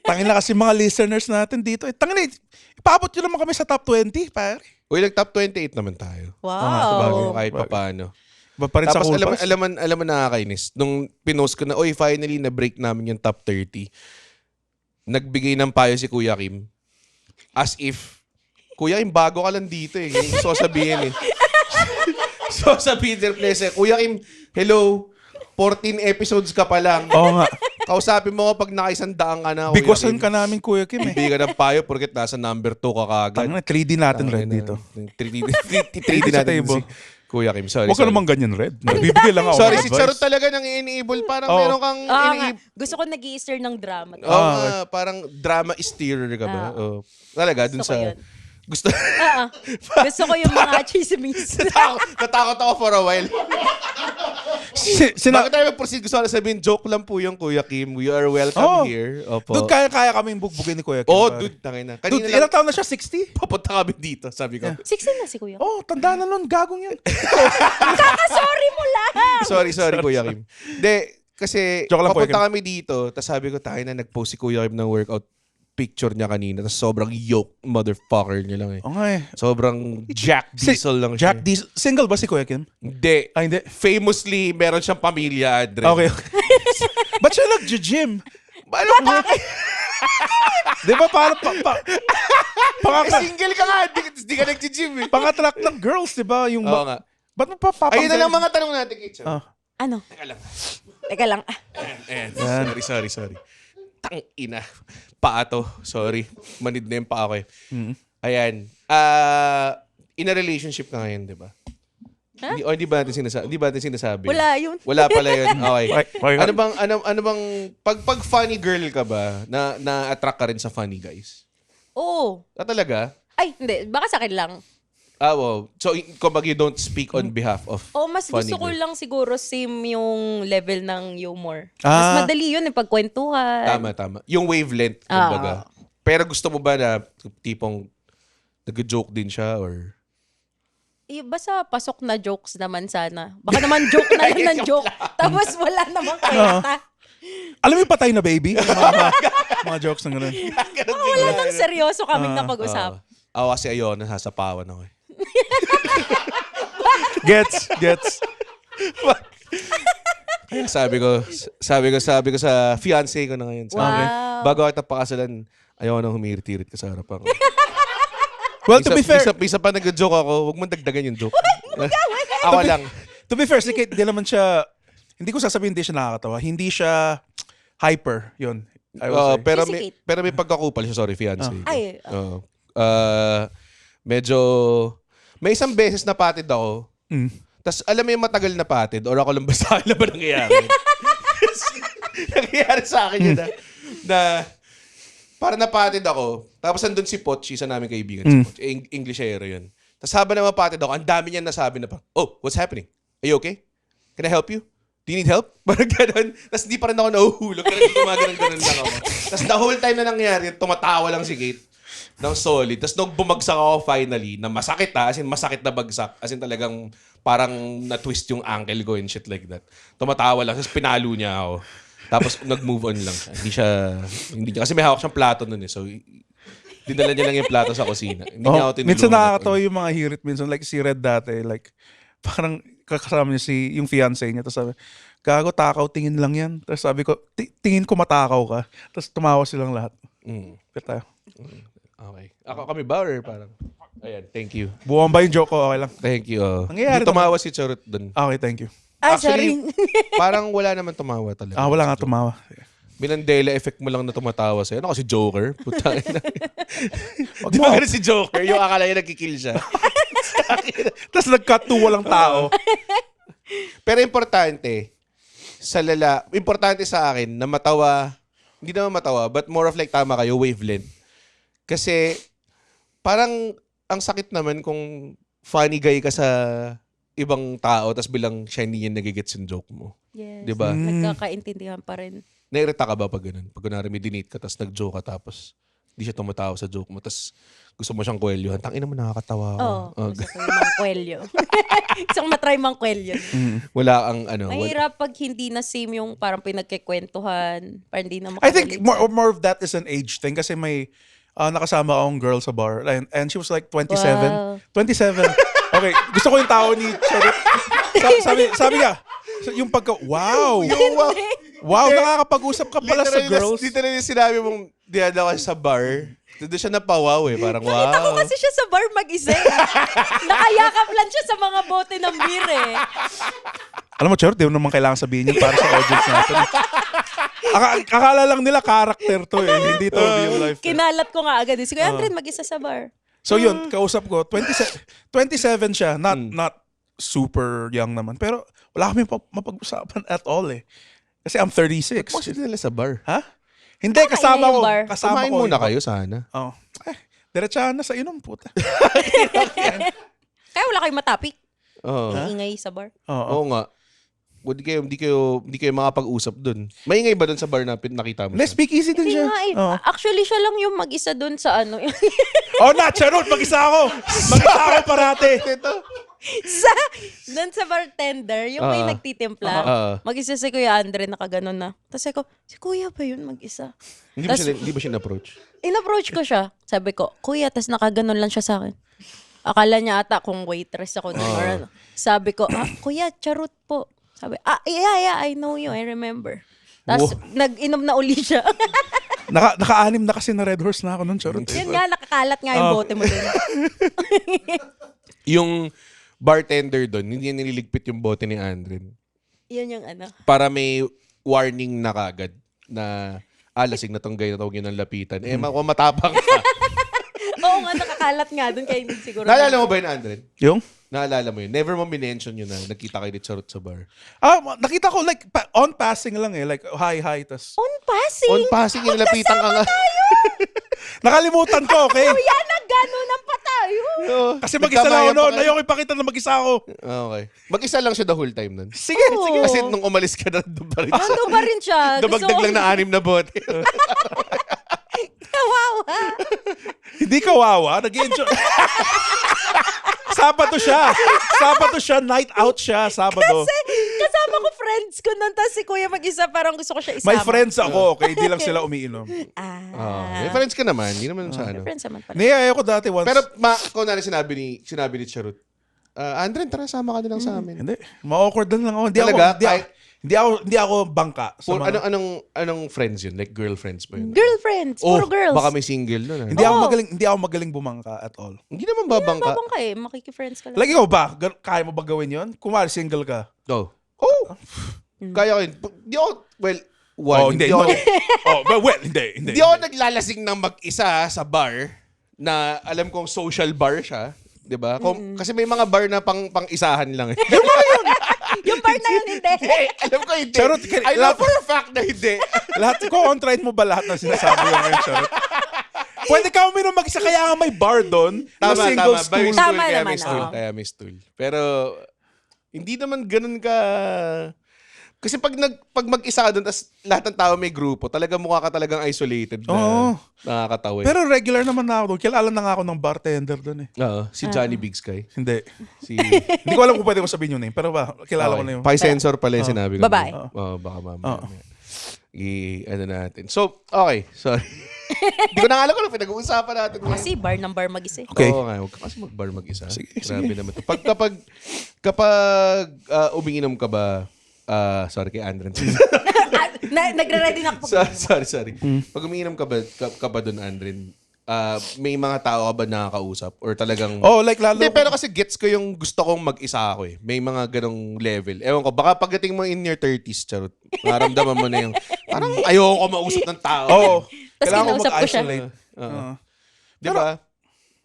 Speaker 3: Tangin na kasi mga listeners natin dito. Tangin na, ipaabot nyo naman kami sa top 20, pare.
Speaker 2: Uy, nag-top 28 naman tayo.
Speaker 4: Wow.
Speaker 2: Kahit papaano.
Speaker 3: Ba pa rin sa
Speaker 2: Tapos
Speaker 3: cool pass?
Speaker 2: alam mo nakakainis. Nung pinost ko na, oy, finally na-break namin yung top 30. Nagbigay ng payo si Kuya Kim. As if, Kuya Kim, bago ka lang dito eh. Yung gusto ko sabihin eh. So sabihin sa place, Kuya Kim, hello, 14 episodes ka pa lang.
Speaker 3: Oo nga.
Speaker 2: Kausapin mo ko pag nakaisandaan ka na, Kuya
Speaker 3: Bigusan
Speaker 2: Kim.
Speaker 3: ka namin, Kuya Kim eh.
Speaker 2: Bigay ka ng payo porket nasa number 2 ka kagad.
Speaker 3: Tangin na, 3D natin red dito.
Speaker 2: 3D
Speaker 3: sa
Speaker 2: natin
Speaker 3: table.
Speaker 2: si Kuya Kim. Sorry.
Speaker 3: Huwag ka
Speaker 2: sorry.
Speaker 3: naman ganyan, Red. Nagbibigay lang ako.
Speaker 2: Sorry,
Speaker 3: ng
Speaker 2: si
Speaker 3: advice.
Speaker 2: Charot talaga nang enable. Parang
Speaker 3: Oo.
Speaker 2: meron kang
Speaker 4: Oo nga.
Speaker 2: ini-
Speaker 4: Gusto ko nag-i-stir ng drama.
Speaker 2: Oo nga, parang drama steerer ka ba? Oo. Talaga, dun
Speaker 4: Gusto ko
Speaker 2: sa...
Speaker 4: yun.
Speaker 2: Gusto...
Speaker 4: Oo. Gusto ko yung mga chismis.
Speaker 2: Natakot ako for a while. Bakit tayo mag-proceed? Gusto ko na sabihin, joke lang po yung Kuya Kim. You are welcome
Speaker 3: Oo.
Speaker 2: here. Opo.
Speaker 3: Dude, kaya kaming bugbugin ni Kuya Kim.
Speaker 2: Oh,
Speaker 3: pare.
Speaker 2: dude, tangin na.
Speaker 3: Dude,
Speaker 2: Kanina
Speaker 3: ilang
Speaker 2: lang,
Speaker 3: taon na siya? 60?
Speaker 2: papunta kami dito, sabi ko.
Speaker 4: 16 na si Kuya.
Speaker 3: Oh, tanda na nun. Gagong yan.
Speaker 4: Kaka-sorry mo lang.
Speaker 2: Sorry, Kuya Kim. Hindi, kasi
Speaker 3: Joke lang, Kuya
Speaker 2: papunta
Speaker 3: Kim.
Speaker 2: kami dito, tapos sabi ko, tayo na, nag-post si Kuya Kim ng workout picture niya kanina, tapos sobrang yoke motherfucker niya lang eh.
Speaker 3: Oo nga eh.
Speaker 2: Sobrang Jack
Speaker 3: Si-
Speaker 2: Diesel lang siya.
Speaker 3: Jack Diesel. Single ba si Kuya Kim?
Speaker 2: Hindi.
Speaker 3: Ah, hindi.
Speaker 2: Famously, meron siyang pamilya, Adre.
Speaker 3: Okay. Ba't siya nag-gym?
Speaker 2: Ano ba?
Speaker 3: Di ba para
Speaker 2: Single ka nga, di ka nag-gym eh.
Speaker 3: pang-attract ng girls, di ba? Yung
Speaker 2: Oo nga.
Speaker 3: ba't mo pa
Speaker 2: Ayun na lang mga tanong natin, Kitchen.
Speaker 3: Ah.
Speaker 4: Ano?
Speaker 2: Teka lang.
Speaker 4: Teka lang.
Speaker 2: Ayan.
Speaker 3: Yan.
Speaker 2: Sorry. Tang ina. Paa to. Sorry. Manid na yung paa ko eh. Ayan. In a relationship ka ngayon, di ba?
Speaker 4: Huh?
Speaker 2: Hindi ba natin sinasabi?
Speaker 4: Wala yun.
Speaker 2: Wala pala yun. Okay.
Speaker 3: Okay.
Speaker 2: Ano bang pag funny girl ka ba na-attract ka rin sa funny guys?
Speaker 4: Oo.
Speaker 2: Talaga?
Speaker 4: Ay, hindi. Baka sa akin lang.
Speaker 2: Wow. So, kumbaga you don't speak on behalf of
Speaker 4: Mas
Speaker 2: funny
Speaker 4: gusto ko
Speaker 2: girl.
Speaker 4: lang siguro same yung level ng humor.
Speaker 3: Ah.
Speaker 4: Mas madali yun yung pagkwentuhan.
Speaker 2: Tama. Yung wavelength, kumbaga. Pero gusto mo ba na tipong nag-joke din siya or...
Speaker 4: Basta pasok na jokes naman sana. Baka naman joke na lang ng joke. Tapos wala namang kwenta.
Speaker 3: Alam mo yung patay na baby? Yung mga jokes na gano'n.
Speaker 4: Wala nang seryoso kaming napag-usap.
Speaker 2: Kasi ayaw na sasapawan ako eh.
Speaker 3: Gets.
Speaker 2: Kaya sabi ko sa fiancé ko na ngayon.
Speaker 4: Wow.
Speaker 2: Bago kita pakasalan, ayaw na humirit-hirit ka sa harapan ko.
Speaker 3: Well, to be fair,
Speaker 2: Pisa pa nag-joke ako, huwag mo dagdagan yung joke. Ako lang.
Speaker 3: to be fair, si Kate, di naman siya, hindi ko sasabihin hindi siya nakakatawa. Hindi siya hyper, yun. I will say.
Speaker 2: Pero
Speaker 4: Si
Speaker 2: may,
Speaker 4: Kate.
Speaker 2: pero may pagkakupal siya, sorry, fiancé.
Speaker 4: Ay,
Speaker 2: Oo. Medyo, may isang beses na patid ako. Tapos alam mo yung matagal na patid or ako lang ba sa akin na ba nangyayari? Nangyayari sa akin yun na para napatid ako. Tapos andun si Poch, isa namin kaibigan. Si Poch. Englishero yun. Tapos habang na mapatid ako, ang dami niya nasabi na pa, oh, what's happening? Are you okay? Can I help you? Do you need help? Parang gano'n. Tapos di pa rin ako nahuhulog. Ganun lang ako. Tapos the whole time na nangyari, tumatawa lang si Kate ng solid. Tapos nung bumagsak ako finally, na masakit as in masakit na bagsak. As in talagang parang na-twist yung ankle ko and shit like that. Tumatawa lang. Tapos pinalo niya ako. Tapos nag-move on lang siya. Kasi may hawak siyang plato nun eh. So, dinala niya lang yung plato sa kusina. Hindi niya ako tinulungan.
Speaker 3: Minsan nakakatawa yung mga hirit minsan. Like si Red dati, like, parang kakasama niya yung fiancé niya. Tapos sabi, gago, takaw, tingin lang yan. Tapos sabi ko, tingin ko matakaw ka. Tapos tumawa silang lahat. Kaya tayo.
Speaker 2: Okay. Ako kami ba or parang? Ayan, thank you.
Speaker 3: Buwan ba yung joke ko? Okay lang.
Speaker 2: Thank you.
Speaker 3: Nangyayari
Speaker 2: Hindi tumawa si Charot dun.
Speaker 3: Okay, thank you.
Speaker 2: Actually,
Speaker 4: Sorry.
Speaker 2: parang wala naman tumawa talaga.
Speaker 3: Wala nga tumawa.
Speaker 2: Minandela effect mo lang na tumatawa sa'yo. Ano kasi Joker? Putain na. Di ba ganun si Joker? Yung akala niya nagkikill siya.
Speaker 3: Tapos nag-cut to walang tao.
Speaker 2: Pero importante sa akin na matawa, hindi naman matawa, but more of like tama kayo, wavelength. Kasi parang ang sakit naman kung funny guy ka sa ibang tao tapos bilang siya hindi niya nagigets yung joke mo.
Speaker 4: Yes.
Speaker 2: Di ba?
Speaker 4: Nagkakaintindihan pa rin.
Speaker 2: Nairita ka ba pag ganun? Pag kunwari may dinate ka tapos nag-joke ka tapos hindi siya tumatawa sa joke mo tapos gusto mo siyang kwelyuhan. Tangina mo, nakakatawa ako.
Speaker 4: Oo. Gusto ko yung mangkwelyo. Gusto ko matry mangkwelyo.
Speaker 2: Wala ang ano.
Speaker 4: Mahirap pag hindi na same yung parang pinagkikwentuhan. Parang hindi na
Speaker 3: I think
Speaker 4: makarelate.
Speaker 3: more of that is an age thing kasi may nakasama akong girl sa bar and she was like 27.
Speaker 4: Wow.
Speaker 3: 27. Okay, gusto ko yung tao ni Charot. Sabi niya, yung wow. Wow, nakakapag-usap ka pala sa girls.
Speaker 2: Dito na yung sinabi mong diada ka sa bar. Doon siya napawaw eh. Parang
Speaker 4: Nakita ko
Speaker 2: wow.
Speaker 4: kasi siya sa bar mag-isa eh. Nakayakap lang siya sa mga bote ng beer eh.
Speaker 3: Alam mo, Charot, di mo naman kailangan sabihin yun para sa audience natin. Akala lang nila character to eh. Hindi to real life.
Speaker 4: Kinalat ko nga agad. Si Kuya Andren mag-isa sa bar.
Speaker 3: So yun, kausap ko, 27 siya, not super young naman. Pero wala kami mapag-usapan at all eh. Kasi I'm 36.
Speaker 2: Kasi nila sa bar.
Speaker 3: Ha? Hindi, kasama
Speaker 4: yung
Speaker 3: ko.
Speaker 4: bar.
Speaker 3: Kasama
Speaker 2: Kumain
Speaker 3: ko.
Speaker 2: muna kayo sana.
Speaker 3: Oh. Diretsahan na sa inom, puta.
Speaker 4: Kaya wala kayong matapik.
Speaker 2: Oo.
Speaker 4: Ingay sa bar.
Speaker 2: Oo nga. Hindi kayo makapag-usap dun. Maingay ba dun sa bar na nakita mo?
Speaker 3: Let's speak easy din
Speaker 4: Hindi
Speaker 3: siya.
Speaker 4: nga eh.
Speaker 3: Oh.
Speaker 4: Actually, siya lang yung mag-isa dun sa ano.
Speaker 3: Charot, mag-isa ako. Mag-isa ako parate.
Speaker 4: Dun sa bartender, yung may nagtitimpla. Mag-isa si Kuya Andre, nakaganon na. Tapos ako, si Kuya ba yun mag-isa?
Speaker 2: Hindi ba siya na-approach?
Speaker 4: In-approach ko siya. Sabi ko, Kuya, tas nakaganon lang siya sa akin. Akala niya ata kung waitress ako dun or ano. Sabi ko, Kuya, Charot po. Sabi, yeah, I know you, I remember. Tapos nag-inom na uli siya.
Speaker 3: Naka-anim na kasi na Red Horse na ako nun, Charot.
Speaker 4: Yun nga, nakakalat nga yung bote mo dun.
Speaker 2: Yung bartender doon, hindi niya nililigpit yung bote ni Andren.
Speaker 4: Yun yung ano.
Speaker 2: Para may warning na kagad na lasing na tong guy na tawag yun ng lapitan. Kung matapang ka.
Speaker 4: Oo nga, nakakalat nga dun, kaya hindi siguro.
Speaker 2: Naalala mo ba yun, Andren?
Speaker 3: Yung?
Speaker 2: Naalala mo yun? Never mo minention yun na nagkita kayo ni Charot sa bar.
Speaker 3: Nakita ko like on passing lang eh. Like hi, tas.
Speaker 4: On passing?
Speaker 2: On passing, yung lapitan ka nga.
Speaker 3: Nakalimutan ko, okay?
Speaker 4: Kuya, nagganunan pa tayo.
Speaker 3: Kasi mag-isa lang ako noon. Ayoko ipakita na mag-isa ako.
Speaker 2: Okay. Mag-isa lang siya the whole time nun.
Speaker 3: Sige.
Speaker 2: Kasi nung umalis ka na, doon pa rin siya.
Speaker 4: Nandun pa rin siya.
Speaker 2: Dabagdag lang na 6 na bote.
Speaker 4: Kawawa.
Speaker 3: Hindi kawawa. Nag-enjoy. Sabado siya. Night out siya. Sabado.
Speaker 4: Kasi kasama ko friends ko nun, tapos si Kuya mag-isa, parang gusto ko siya isama.
Speaker 3: May friends ako, okay? Di lang sila umiinom.
Speaker 2: May friends ka naman. Hindi naman sa ano.
Speaker 4: Friends naman pala.
Speaker 3: Ayaw ko dati once.
Speaker 2: Pero kung nari sinabi ni Charot, Andren, tara, sama ka na lang sa amin.
Speaker 3: Hindi. Ma-awkward lang ako.
Speaker 2: Talaga?
Speaker 3: Hindi ako bangka.
Speaker 2: Anong friends yun? Like girlfriends ba yun?
Speaker 4: Girlfriends, puro girls.
Speaker 2: Baka may single nun.
Speaker 3: Hindi ako magaling bumangka at all.
Speaker 2: Hindi naman babangka.
Speaker 4: Babang ka eh, makiki-friends ka lang.
Speaker 3: Like ikaw ba? Kaya mo ba gawin yun? Kumari single ka.
Speaker 2: Oh. Kaya ko yun. Hindi ako,
Speaker 3: Hindi.
Speaker 2: Hindi ako naglalasing ng mag-isa sa bar na alam kong social bar siya. Diba? Kasi may mga bar na pang-isahan lang eh.
Speaker 4: Yung bar na yun, hindi.
Speaker 2: Alam ko hindi.
Speaker 3: Charot,
Speaker 2: I know for a fact na hindi.
Speaker 3: on-trite mo ba lahat ng sinasabi mo ngayon, Charot? Pwede ka uminom mag-isa, kaya nga may bar doon. Na single stool.
Speaker 4: Tama
Speaker 2: Kaya
Speaker 4: naman,
Speaker 2: Kaya may stool. Pero, hindi naman ganun ka... Kasi pag mag-isa doon, tas lahat ng tao may grupo, talaga mukha ka talagang isolated na nakakatawa.
Speaker 3: Pero regular naman na ako doon. Kilala na nga ako ng bartender doon eh.
Speaker 2: Oo, si Johnny Big Sky.
Speaker 3: Hindi. Hindi ko alam kung pwede ko sabihin yung name. Pero kilala ko na yung...
Speaker 2: Pa-sensor pala yung sinabi ko.
Speaker 4: Babae.
Speaker 2: Baka mamaya. Ano natin. So, okay. Sorry. Hindi ko na alam kung ano pinag-uusapan natin ngayon.
Speaker 4: Kasi bar ng bar mag-isa.
Speaker 3: Okay.
Speaker 2: Oo nga, huwag ka kasi mag-bar mag-isa. Grabe naman to. Kapag umiinom ka ba, sorry kay Andren.
Speaker 4: Nagre-ready na ako.
Speaker 2: sorry. Pag umiinom ka ba doon, Andren, may mga tao ka ba nakakausap? Or talagang...
Speaker 3: Oh, like lalo.
Speaker 2: Hindi, pero kasi gets ko yung gusto kong mag-isa ako eh. May mga ganong level. Ewan ko, baka pagdating mo in your 30s, charot, maramdaman mo na yung, parang ayoko mausap ng tao.
Speaker 3: Oo.
Speaker 4: Tas
Speaker 3: Kailangan ko
Speaker 4: kinausap ko siya.
Speaker 3: mag-isolate.
Speaker 2: Di ba?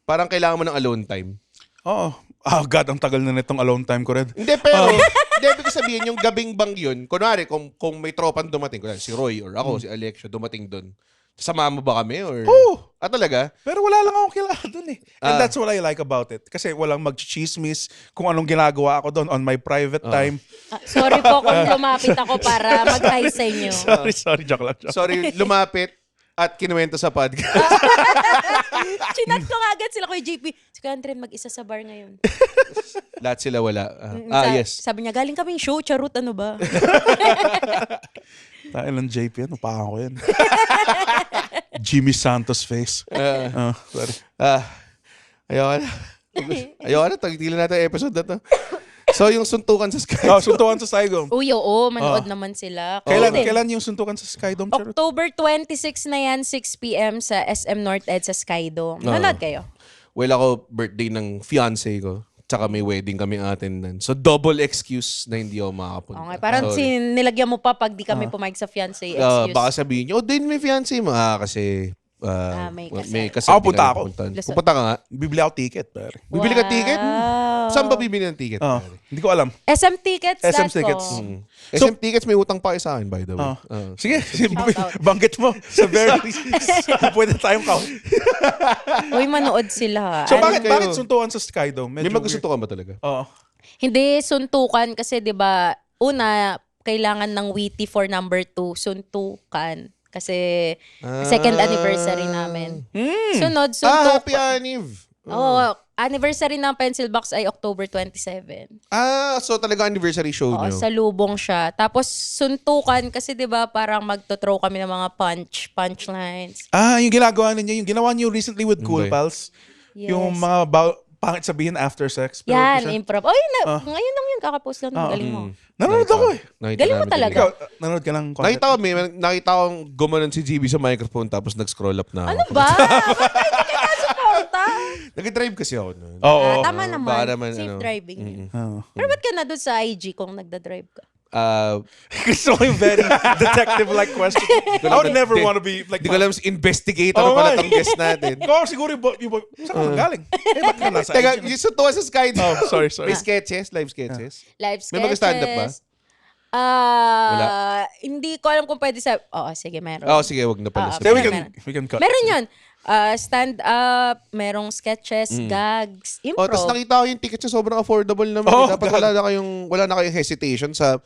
Speaker 2: Parang kailangan mo ng alone time.
Speaker 3: Oo. Oh, God, ang tagal na nitong alone time ko rin.
Speaker 2: Hindi, pero, hindi, ibig sabihin, yung gabing bang yun, kunwari, kung may tropan dumating, kunwari, si Roy or ako, si Alexio, dumating doon, sama mo ba kami? Or...
Speaker 3: Oo.
Speaker 2: Talaga?
Speaker 3: Pero wala lang akong kilala dun eh. And that's what I like about it. Kasi walang mag-chismis kung anong ginagawa ako doon on my private time.
Speaker 4: Sorry po kung lumapit ako para mag-hi sa inyo.
Speaker 3: Sorry, joke lang.
Speaker 2: Sorry, lumapit at kinuwento sa podcast.
Speaker 4: Chinat ko nga agad sila kay JP. Si Andren mag-isa sa bar ngayon.
Speaker 2: Lahat sila wala. Yes.
Speaker 4: Sabi niya, galing kaming show, charot, ano ba?
Speaker 3: Tayo ng JP, ano pa ako yan? Jimmy Santos face. Sorry.
Speaker 2: Ayoko na. Ayoko na. Tagtilan natin yung episode na to. So, yung suntukan sa Sky.
Speaker 3: Suntukan sa Skydome.
Speaker 4: Uy, oo, manood naman sila.
Speaker 3: Kailan yung suntukan sa Skydome? Charot?
Speaker 4: October 26 na yan, 6 p.m. sa SM North Ed sa Skydome. Manood kayo.
Speaker 2: Well, ako, birthday ng fiancé ko. Tsaka may wedding kami attendance. So, double excuse na hindi ako makakapunta.
Speaker 4: Okay, parang nilagyan mo pa pag di kami pumayag sa fiancé excuse.
Speaker 2: Baka sabihin nyo, din may fiancé mo. Kasi may kasal.
Speaker 3: Ako, punta ako.
Speaker 2: Pupunta ka nga.
Speaker 3: Bibili ako ticket, pare.
Speaker 2: Bibili ka ticket? Saan ba bibili ng ticket?
Speaker 3: Hindi ko alam.
Speaker 4: SM Tickets.
Speaker 3: SM
Speaker 4: that's
Speaker 3: Tickets.
Speaker 4: all.
Speaker 2: SM Tickets, may utang pa kayo sa akin, by the way.
Speaker 3: Sige,
Speaker 4: out.
Speaker 3: banggit mo. Sa very pwede tayong count.
Speaker 4: Uy, manood sila.
Speaker 3: So bakit
Speaker 2: kayo?
Speaker 3: suntukan sa Skydome?
Speaker 2: May magustukan ba talaga?
Speaker 3: Oo.
Speaker 4: Hindi suntukan kasi 'di ba, una kailangan ng witty for number 2, suntukan. Kasi second anniversary namin. Sunod,
Speaker 2: Happy
Speaker 4: suntukan.
Speaker 2: Aniv!
Speaker 4: Anniversary ng Pencil Box ay October 27.
Speaker 2: So talaga anniversary show
Speaker 4: Oo,
Speaker 2: nyo?
Speaker 4: sa lubong siya. Tapos suntukan kasi 'di ba parang magto-throw kami ng mga punchlines.
Speaker 3: Yung ginagawa ninyo, yung ginawa niyo recently with Cool
Speaker 2: Okay.
Speaker 3: Pals.
Speaker 4: Yes.
Speaker 3: Yung mga pangit sabihin after sex. Pero
Speaker 4: Yan,
Speaker 3: siya-
Speaker 4: improv. Oy, ngayon lang yun kakapost lang. Galing mo.
Speaker 3: Nanonood ako eh.
Speaker 4: Galing mo talaga.
Speaker 3: Ikaw, nanonood ka ng content.
Speaker 2: Nakita ko gumanon si GB sa microphone tapos nag-scroll up na
Speaker 4: Ano
Speaker 2: ako.
Speaker 4: ba? Ba't hindi ka nasuporta?
Speaker 2: Nag-drive kasi ako noon.
Speaker 3: Oo.
Speaker 4: Tama naman.
Speaker 2: Baka naman,
Speaker 4: Safe
Speaker 2: ano.
Speaker 4: driving.
Speaker 3: Oo.
Speaker 4: Pero ba't ka na doon sa IG kung nagda-drive ka?
Speaker 3: Gusto ko yung very detective-like question. I would never want to be like...
Speaker 2: Hindi ko alam si investigator
Speaker 3: Oo,
Speaker 2: pala
Speaker 3: nga eh.
Speaker 2: tong guest natin.
Speaker 3: Ikaw siguro saan ka galing? Ba't ka nasa
Speaker 2: Teka,
Speaker 3: IG?
Speaker 2: yung suntukan sa Sky.
Speaker 3: Sorry.
Speaker 2: May sketches, live sketches.
Speaker 4: Live sketches.
Speaker 2: May mag-stand-up ba?
Speaker 4: Hindi ko alam kung pwede sa... Oo, sige, meron.
Speaker 2: Sige, wag na pala.
Speaker 3: Then
Speaker 4: Meron.
Speaker 3: we can cut.
Speaker 4: Meron yun. Stand-up, merong sketches, gags, improv.
Speaker 2: Tapos nakita ko yung ticket siya sobrang affordable naman. Dapat wala na kayong hesitation sa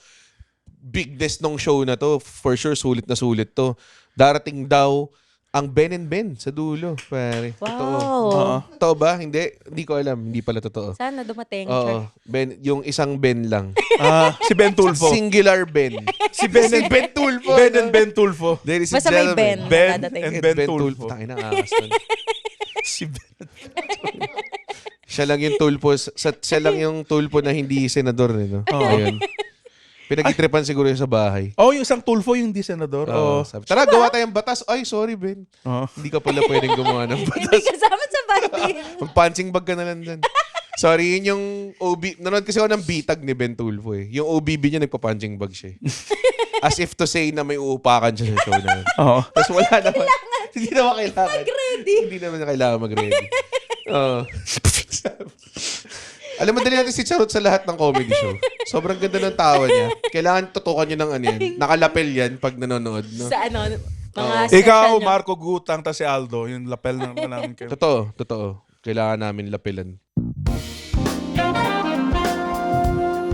Speaker 2: bigness ng show na to. For sure, sulit na sulit to. Darating daw ang Ben and Ben sa dulo. Pare.
Speaker 4: Wow.
Speaker 2: Totoo. Totoo ba? Hindi ko alam. Hindi pala totoo.
Speaker 4: Sana dumating.
Speaker 2: Oo. Ben, yung isang Ben lang.
Speaker 3: Si Ben Tulfo.
Speaker 2: Singular Ben.
Speaker 3: Si Ben and
Speaker 2: Ben Tulfo.
Speaker 3: Ben and Ben Tulfo.
Speaker 2: There is a
Speaker 4: Basta may
Speaker 2: gentleman.
Speaker 4: Ben.
Speaker 3: Ben
Speaker 4: Dadating.
Speaker 3: and Ben Tulfo.
Speaker 2: Tangin na angas nun.
Speaker 3: Si Ben.
Speaker 2: Siya lang yung tulpo. Siya lang yung tulpo na hindi senador. No? Ayun. Pinag-itripan siguro yung sa bahay.
Speaker 3: Yung isang Tulfo yung di senador.
Speaker 2: Sabi, tara, gawa tayong batas. Ay, sorry, Ben.
Speaker 3: Oo.
Speaker 2: Hindi ka pala pwedeng gumawa ng
Speaker 4: Hindi
Speaker 2: batas.
Speaker 4: kasama sa bandi.
Speaker 2: Mag-punching bag ka na lang dyan. Sorry, yun yung OB. Nanood kasi ako ng bitag ni Ben Tulfo eh. Yung OBB niya, nagpa-punching bag siya. As if to say na may uupakan siya sa show na yun.
Speaker 3: Oo.
Speaker 2: Tapos wala naman. Hindi naman kailangan.
Speaker 4: Mag-ready.
Speaker 2: Hindi naman kailangan mag-ready. Alam mo, dali natin si Charot sa lahat ng comedy show. Sobrang ganda ng tawa niya. Kailangan tutukan niyo ng ano yan. Nakalapel yan pag nanonood. No?
Speaker 4: Sa ano, mga
Speaker 3: Ikaw,
Speaker 4: session niya.
Speaker 3: Marco Gutang, tas si Aldo, yung lapel ng namin kayo.
Speaker 2: Totoo. Kailangan namin lapilan.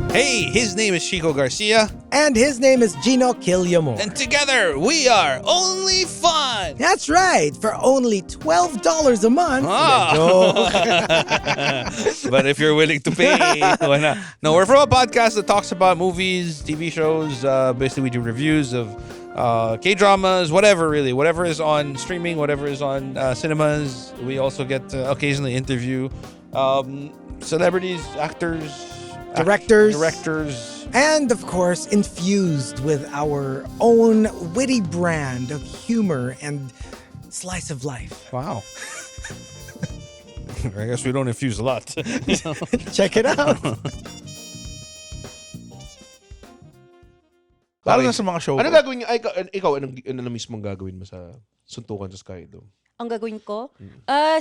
Speaker 1: Hey, his name is Chico Garcia,
Speaker 5: And his name is Gino Killiamore.
Speaker 1: and together we are Only Fun.
Speaker 5: That's right, for only $12 a month.
Speaker 1: Ah. But if you're willing to pay, why not? No, we're from a podcast that talks about movies, TV shows. Basically, we do reviews of K-dramas, whatever really, whatever is on streaming, whatever is on cinemas. We also get to occasionally interview celebrities, actors, directors.
Speaker 5: And of course, infused with our own witty brand of humor and slice of life.
Speaker 1: Wow. I guess we don't infuse a lot.
Speaker 5: Check it out.
Speaker 3: Lalo na sa mga show.
Speaker 2: Ano gagawin niyo? Ay, ikaw, ano na mismong gagawin mo sa Suntukan sa Skydome?
Speaker 4: Ang gagawin ko?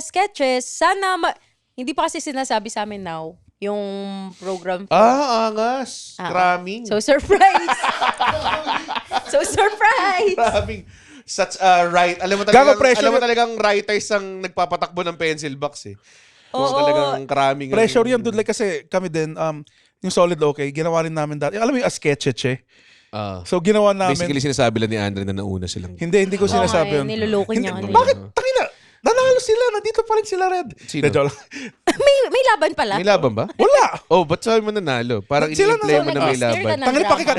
Speaker 4: Sketches. Sana, hindi pa kasi sinasabi sa amin now yung program.
Speaker 2: Angas.
Speaker 4: Ah.
Speaker 2: Cramming.
Speaker 4: So, surprise! So, surprise!
Speaker 2: Cramming. Such a right. Alam mo talagang writers ang nagpapatakbo ng pencil box eh.
Speaker 4: Oo.
Speaker 2: Talagang cramming.
Speaker 3: Pressure yan, dude. Like, kasi kami din, yung Solid Okay, ginawa rin namin dati. Alam mo yung sketches eh. So, ginawa namin.
Speaker 2: Basically, sinasabi lang ni Andre na nauna silang.
Speaker 3: Hindi ko sinasabi yun.
Speaker 4: Niluloko niya.
Speaker 3: Bakit? Tangina. Nanalo sila. Nandito pa rin sila, Red.
Speaker 2: Sino?
Speaker 3: De, joke lang.
Speaker 4: may laban pala.
Speaker 2: May laban ba?
Speaker 3: Wala.
Speaker 2: Oh, ba't sabi mo nanalo? Parang
Speaker 3: Sila
Speaker 2: ini-play mo na may
Speaker 4: nag-steer ka
Speaker 2: laban.
Speaker 4: na.
Speaker 3: Tangina, pakit nga.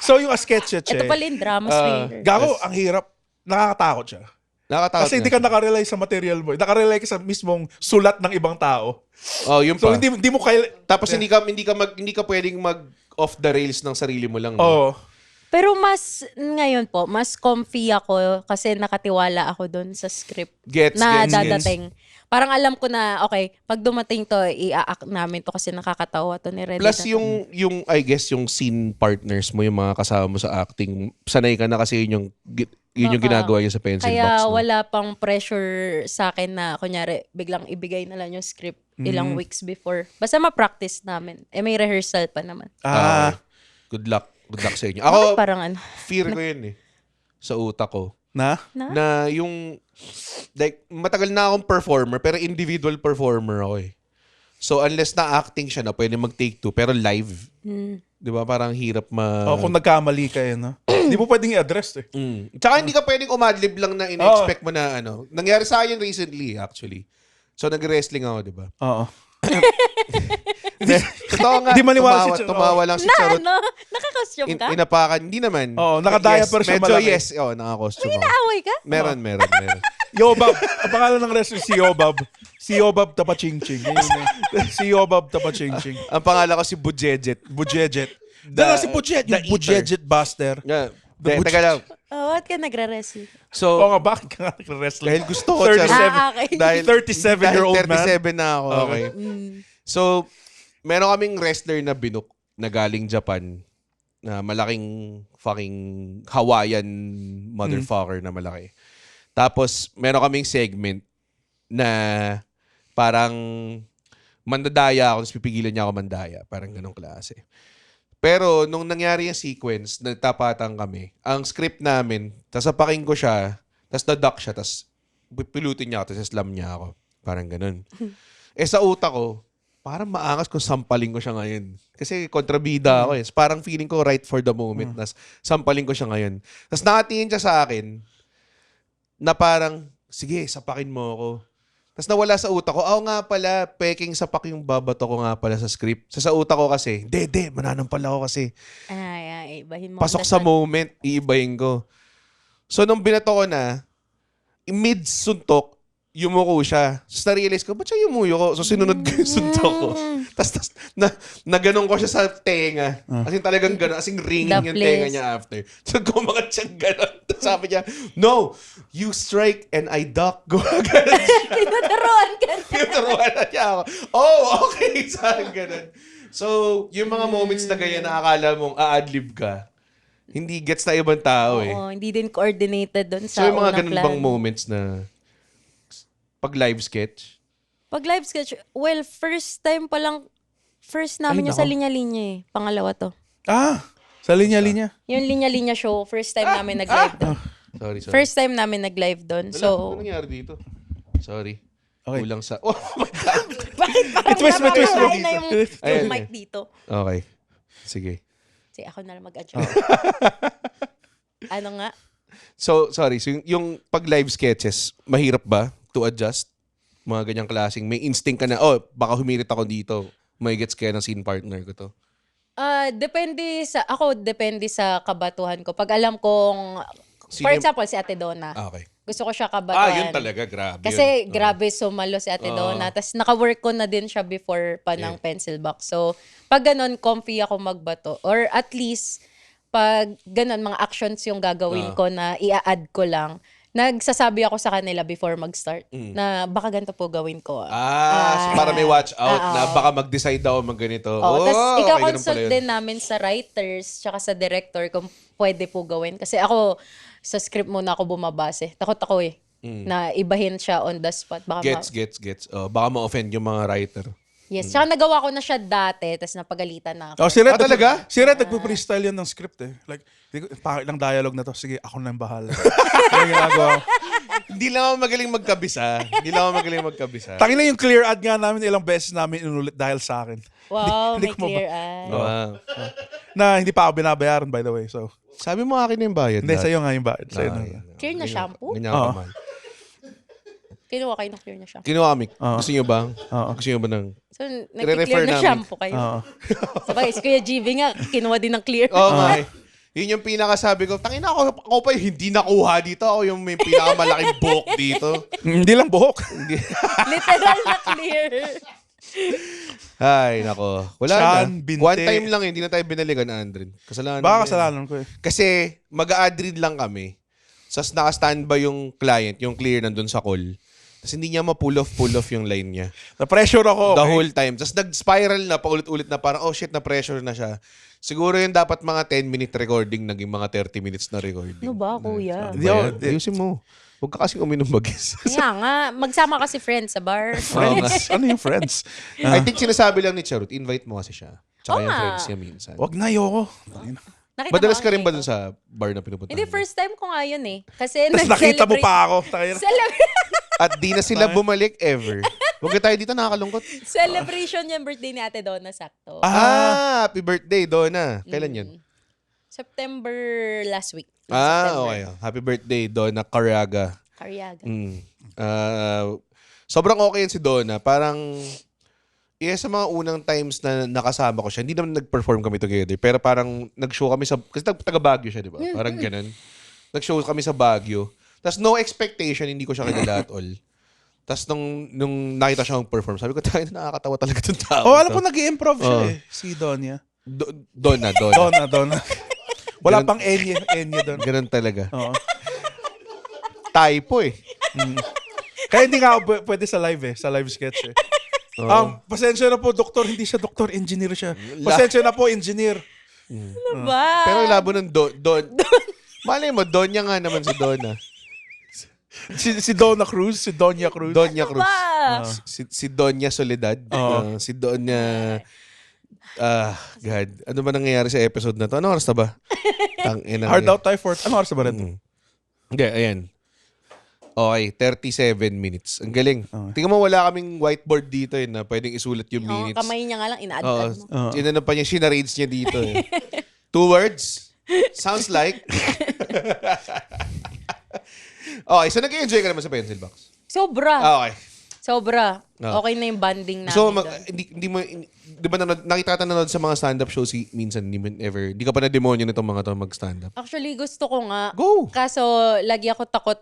Speaker 3: So, yung sketches
Speaker 4: Ito pala yung drama swinger.
Speaker 3: Gago, ang hirap. Nakakatakot siya.
Speaker 2: Nakakatakot
Speaker 3: Kasi hindi ka nakarely sa material mo. Nakarely ka sa mismong sulat ng ibang tao.
Speaker 2: Oh, yun
Speaker 3: So,
Speaker 2: pa.
Speaker 3: hindi mo kaya...
Speaker 2: Tapos hindi ka pwedeng mag off the rails ng sarili mo lang. No?
Speaker 3: Oo.
Speaker 4: Pero ngayon po, mas comfy ako kasi nakatiwala ako doon sa script
Speaker 2: Gets.
Speaker 4: dadating. Parang alam ko na, okay, pag dumating to, i-act namin to kasi nakakatawa to ni Red.
Speaker 2: Plus yung I guess yung scene partners mo, yung mga kasama mo sa acting, sanay ka na kasi yun yung ginagawa niya sa pencil box.
Speaker 4: Kaya
Speaker 2: No?
Speaker 4: wala pang pressure sa akin na, kunyari, biglang ibigay na lang yung script ilang weeks before. Basta ma-practice namin. May rehearsal pa naman.
Speaker 2: Good luck. Good luck sa inyo.
Speaker 4: Bakit
Speaker 2: Ako,
Speaker 4: parang
Speaker 2: fear ko yun eh. Sa utak ko.
Speaker 3: Na?
Speaker 2: Na yung, like, matagal na akong performer, pero individual performer ako eh. So, unless na acting siya na, pwede mag-take two, pero live. Di ba? Parang hirap
Speaker 3: Kung nagkamali ka eh, no? Hindi mo pwedeng i-address eh.
Speaker 2: Tsaka hindi ka pwedeng umadlib lang na ina-expect mo na ano. Nangyari sa akin recently, actually. So, nag-wrestling ako, di ba?
Speaker 3: Oo.
Speaker 2: Totoo nga.
Speaker 3: Di maniwala si Charot.
Speaker 2: Tumawa lang si Charot.
Speaker 4: Naka-costume ka?
Speaker 2: Inapakan. Hindi naman.
Speaker 3: Oo, naka-diaper siya
Speaker 2: medyo
Speaker 3: malaki.
Speaker 2: yes. Oo, naka-costume ako.
Speaker 4: Naaway ka?
Speaker 2: Meron.
Speaker 3: Yobab. Ang pangalan ng wrestler si Yobab. Si Yobab Tapachingching. Si Yobab Tapachingching.
Speaker 2: Ang pangalan ko si Bujejet.
Speaker 3: Bujejet. Dala si Bujet. Yung Bujejet Buster.
Speaker 2: Yeah. Teka lang.
Speaker 4: Oh, ba't ka nagre-wrestle?
Speaker 2: So,
Speaker 3: Oo nga, bakit ka nga nag-wrestling?
Speaker 2: dahil gusto ko,
Speaker 3: 37.
Speaker 4: Okay.
Speaker 2: Dahil
Speaker 3: 37-year-old man.
Speaker 2: 37 na ako. Okay. So, meron kaming wrestler na binook na galing Japan na malaking fucking Hawaiian motherfucker na malaki. Tapos, meron kaming segment na parang mandadaya ako, tapos pipigilan niya ako mandaya. Parang ganong klase. Pero, nung nangyari yung sequence, nagtapatan kami. Ang script namin, tapos napaking ko siya, tapos na-duck siya, tapos pilutin niya ako, tapos slam niya ako. Parang ganun. Sa utak ko, parang maangas kung sampaling ko siya ngayon. Kasi kontrabida ako eh. Parang feeling ko right for the moment. Nas sampaling ko siya ngayon. Tapos nakatingin siya sa akin na parang, sige, sapakin mo ako. Tapos nawala sa utak ko, nga pala, peking sapak yung babato ko nga pala sa script. Sa utak ko kasi, mananampal ako kasi.
Speaker 4: Ay, ibahin mo.
Speaker 2: Pasok sa moment, iibahin ko. So nung binato ko na, mid-suntok, yumuko siya. So, na-realize ko, ba't siya yumuyo ko? So, sinunod ko yung suntok ko. Tapos, na ganun ko siya sa tenga. As in, talagang ganun. As in, ringing yung tenga niya after. So, kumakat siyang ganun. Tapos sabi niya, no, you strike and I duck. Gumagano siya.
Speaker 4: Tinuturuan ka na.
Speaker 2: Tinuturuan na niya ako. Oh, okay. Saan ganun. So, yung mga moments na ganyan na akala mong a-adlib ka, hindi gets na ibang tao eh.
Speaker 4: Oo, hindi din coordinated doon
Speaker 2: So,
Speaker 4: sa
Speaker 2: yung mga
Speaker 4: unang
Speaker 2: ganun
Speaker 4: plan.
Speaker 2: bang moments na pag live sketch?
Speaker 4: Pag live sketch, well, first namin yung sa linya-linya eh. Pangalawa to.
Speaker 3: Sa linya-linya.
Speaker 4: Yung linya-linya show, first time namin nag-live doon.
Speaker 2: Sorry.
Speaker 4: First time namin nag-live doon. So,
Speaker 2: Ano nangyari dito? Sorry.
Speaker 3: Okay.
Speaker 2: Kulang sa... Oh my God.
Speaker 4: bakit parang
Speaker 3: Twist mo
Speaker 4: nakakain na yung
Speaker 2: Ayan,
Speaker 4: mic dito?
Speaker 2: Okay. Sige.
Speaker 4: Sige, ako na lang mag-adjust. Ano nga?
Speaker 2: So, sorry. So, yung pag live sketches, mahirap ba to adjust? Mga ganyang klaseng. May instinct ka na, baka humirit ako dito. May gets kaya ng scene partner ko to.
Speaker 4: Depende sa kabatuhan ko. Pag alam kong,
Speaker 2: Sino
Speaker 4: for
Speaker 2: yung-
Speaker 4: example, si Ate Donna.
Speaker 2: Okay.
Speaker 4: Gusto ko siya kabatuhan.
Speaker 2: Yun talaga. Grabe
Speaker 4: Kasi
Speaker 2: yun.
Speaker 4: grabe sumalo si Ate Donna. Tapos naka-work ko na din siya before pa ng pencil box. So, pag ganun, comfy ako magbato. Or at least, pag ganun, mga actions yung gagawin ko na i-add ko lang, nagsasabi ako sa kanila before mag-start na baka ganito po gawin ko.
Speaker 2: So para may watch out na baka mag-decide ako mag ganito.
Speaker 4: Tapos
Speaker 2: okay,
Speaker 4: ikaw-consult
Speaker 2: ganun pala yun.
Speaker 4: din namin sa writers tsaka sa director kung pwede po gawin. Kasi ako, sa script muna ako bumabase. Takot ako na ibahin siya on the spot. Baka
Speaker 2: Gets. Baka ma-offend yung mga writer.
Speaker 4: Yes. Tsaka nagawa ko na siya dati, tapos napagalitan na ako.
Speaker 3: Oh, si Red,
Speaker 2: talaga?
Speaker 3: Si Red nagpo-freestyle yan ng script eh. Like, pangit lang dialogue na to. Sige, ako na ang bahala. Yung ginagawa ko.
Speaker 2: Hindi lang ako magaling magkabisa.
Speaker 3: Tangin na yung clear ad nga namin, ilang beses namin inulit dahil sa akin.
Speaker 4: Wow,
Speaker 3: Hindi
Speaker 4: may
Speaker 3: ko maba-
Speaker 4: clear eye.
Speaker 2: Wow.
Speaker 3: Na hindi pa ako binabayaran, by the way. So,
Speaker 2: Sabi mo akin na yung bayad.
Speaker 3: hindi,
Speaker 2: lahat.
Speaker 3: sa'yo nga yung bayad. Sa'yo na.
Speaker 4: Clear na shampoo?
Speaker 2: Ganyan ka man.
Speaker 4: Kinuha kayo ng clear na shampoo.
Speaker 2: Kinuha kami. Gusto nyo ba? Gusto nyo ba ng...
Speaker 4: So,
Speaker 2: I-refer
Speaker 4: nag-clear na
Speaker 2: namin.
Speaker 4: shampoo kayo. Sabay, si Kuya GB nga, kinuha din ng clear.
Speaker 2: Oo nga eh. Yun yung pinakasabi ko. Tangina ako pa yung hindi nakuha dito. Ako yung may pinakamalaking buhok dito.
Speaker 3: Hindi lang buhok.
Speaker 4: Literal na clear.
Speaker 2: Ay, nako. Wala
Speaker 3: Chan,
Speaker 2: na.
Speaker 3: binte.
Speaker 2: One time lang hindi na tayo binaligan, Andren. Kasalanan.
Speaker 3: Baka
Speaker 2: mo yan.
Speaker 3: kasalanan ko eh.
Speaker 2: Kasi mag-a-add read lang kami. Sas naka-standby yung client, yung clear nandun sa call. Tapos hindi niya ma-pull off yung line niya.
Speaker 3: Na-pressure ako.
Speaker 2: The
Speaker 3: okay?
Speaker 2: whole time. Tapos nag-spiral na, paulit-ulit na parang, oh shit, na-pressure na siya. Siguro yun dapat mga 10-minute recording, naging mga 30 minutes na recording.
Speaker 4: Ano ba, kuya?
Speaker 3: Hindi ako-
Speaker 2: Ayusin mo. Huwag ka kasing uminom bagis.
Speaker 4: Kaya nga, magsama kasi friends sa bar.
Speaker 3: Friends. Ano yung friends?
Speaker 2: I think sinasabi lang ni Charut, invite mo kasi siya. Tsaka
Speaker 4: Oo
Speaker 2: yung
Speaker 4: nga.
Speaker 2: friends niya minsan.
Speaker 3: Wag na, ayoko.
Speaker 4: Nakita
Speaker 2: Madalas
Speaker 4: mo
Speaker 2: ka rin
Speaker 4: ang
Speaker 2: ba
Speaker 4: cake
Speaker 2: dun
Speaker 4: ko?
Speaker 2: sa bar na pinupunta?
Speaker 4: Hindi, first time ko nga yun eh. Kasi
Speaker 3: Tapos nakita mo pa ako.
Speaker 2: At di na sila bumalik ever. Huwag na tayo dito nakakalungkot.
Speaker 4: Celebration yung birthday ni Ate Donna, sakto.
Speaker 2: Happy birthday, Donna. Kailan yun?
Speaker 4: September last week.
Speaker 2: Okay. Happy birthday, Donna Cariaga.
Speaker 4: Cariaga.
Speaker 2: Sobrang okay yan si Donna. Parang, sa mga unang times na nakasama ko siya, hindi naman nag-perform kami together, pero parang nag-show kami sa, kasi taga Baguio siya, di ba? Parang ganun. Nag-show kami sa Baguio. Tapos no expectation, hindi ko siya kilala at all. Tapos nung nakita siya mag-perform, sabi ko, tayo nakakatawa talaga itong tao.
Speaker 3: Oh, alam ko nag-i-improv siya eh. Si Donya.
Speaker 2: Donna.
Speaker 3: Donna. Wala pang Enye doon.
Speaker 2: Ganun talaga.
Speaker 3: Oo.
Speaker 2: Typo eh.
Speaker 3: Kaya hindi nga ako pwede sa live eh. Sa live sketch eh. Pasensya na po, doktor. Hindi siya doktor, engineer siya. Pasensya na po, engineer.
Speaker 4: Ano ba?
Speaker 2: Pero labo ng Don. Malay mo, Donya nga naman si Donna.
Speaker 3: Si Donna Cruz, si Donya Cruz.
Speaker 2: Donya Cruz.
Speaker 4: ba?
Speaker 2: Si Donya Soledad. Si Donya... God. Ano ba nangyayari sa episode na to? Ano oras na ba?
Speaker 3: Hard out tayo for... Ano oras ba rin?
Speaker 2: Okay, ayan. Okay, 37 minutes. Ang galing. Tingnan mo, wala kaming whiteboard dito na pwedeng isulat yung
Speaker 4: Oo,
Speaker 2: minutes.
Speaker 4: kamay niya nga lang, ina-add mo.
Speaker 2: Inano pa niya, sinarage niya dito eh. 2 words. Sounds like. Okay, so nag-enjoy ka naman sa pencil box.
Speaker 4: Sobra.
Speaker 2: Okay.
Speaker 4: Sobra. Okay na yung banding namin
Speaker 2: So,
Speaker 4: doon.
Speaker 2: hindi mo, di ba nakita ka nanonood sa mga stand-up shows minsan, hindi ka pa na-demonyo nitong mga to mag-stand-up?
Speaker 4: Actually, gusto ko nga.
Speaker 2: Go!
Speaker 4: Kaso, lagi ako takot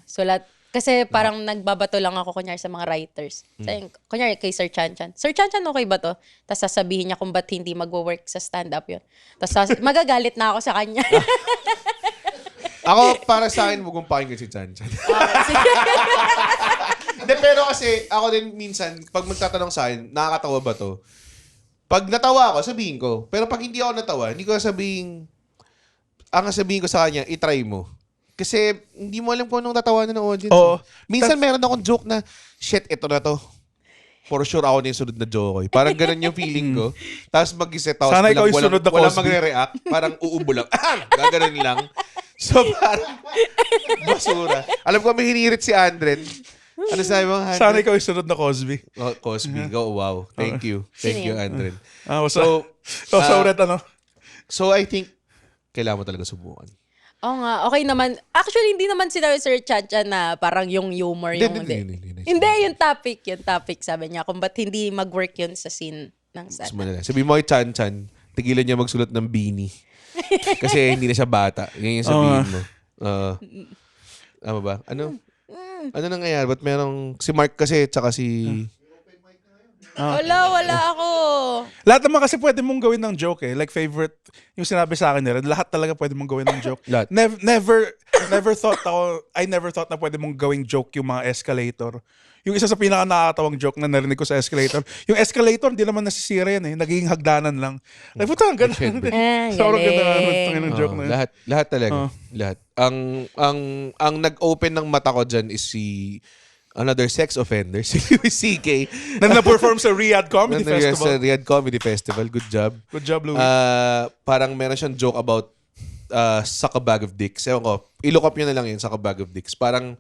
Speaker 4: sulat. Kasi parang nagbabato lang ako, kunyari, sa mga writers. Kunyari, kay Sir Chanchan. Sir Chanchan, okay ba to? Tapos sasabihin niya kung ba't hindi magwo-work sa stand-up yun. Tapos magagalit na ako sa kanya.
Speaker 2: Ako, para sa akin, huwag mong pakinggan si Chan Chan. Hindi, pero kasi, ako din minsan, pag magtatanong sa akin, nakakatawa ba to? Pag natawa ako, sabihin ko. Pero pag hindi ako natawa, hindi ko sabihin, ang sabihin ko sa kanya, itry mo. Kasi, hindi mo alam kung anong tatawanan ng audience.
Speaker 3: Oo.
Speaker 2: Minsan meron akong joke na, shit, ito na to. For sure ako na yung sunod na joke ko. Parang ganun yung feeling ko. Tapos mag-iset ako.
Speaker 3: Sana ikaw yung
Speaker 2: walang-
Speaker 3: sunod na
Speaker 2: walang
Speaker 3: Cosby.
Speaker 2: magre-react. Parang uubo lang. Gaganon lang. So parang basura. Alam ko may hinirit si Andren. Ano sabi mo, Andren?
Speaker 3: Sana ikaw yung sunod na Cosby.
Speaker 2: Oh, Cosby. Go, wow. Thank you. Thank you, Andren. So I think kailangan mo talaga subukan.
Speaker 4: Oo nga, okay naman. Actually, hindi naman sinabi Sir Chanchan na parang yung humor yung...
Speaker 2: Hindi.
Speaker 4: Hindi, yung topic. Sabi niya, kung ba't hindi mag-work yun sa scene Ng
Speaker 2: Mas
Speaker 4: sana.
Speaker 2: malala. Sabi mo kay Chan-Chan, tigilan niya magsulat ng beanie. Kasi hindi na siya bata. Yan yung sabihin mo. Tama ba? Ano? Ano nangyayari? Ba't merong... Si Mark kasi, tsaka si...
Speaker 4: Wala ako.
Speaker 3: Lahat naman kasi pwede mong gawin ng joke eh. Like favorite, yung sinabi sa akin nila, lahat talaga pwede mong gawin ng joke.
Speaker 2: Lahat.
Speaker 3: I never thought na pwede mong gawing joke yung mga escalator. Yung isa sa pinaka nakakatawang joke na narinig ko sa escalator, yung escalator, hindi naman nasisira yan eh. Nagiging hagdanan lang. Like, puta, ang ganda. Sobrang ganda ng joke na yun.
Speaker 2: Lahat talaga. Lahat. Ang nag-open ng mata ko dyan is si another sex offender, si Louis C.K.
Speaker 3: Na na-perform sa Riyadh Comedy
Speaker 2: Sa
Speaker 3: Festival.
Speaker 2: Riyadh Comedy Festival. Good job.
Speaker 3: Good job, Louis.
Speaker 2: Parang meron siyang joke about suck a bag of dicks. Ewan ko, i-look up nyo na lang yun, suck a bag of dicks. Parang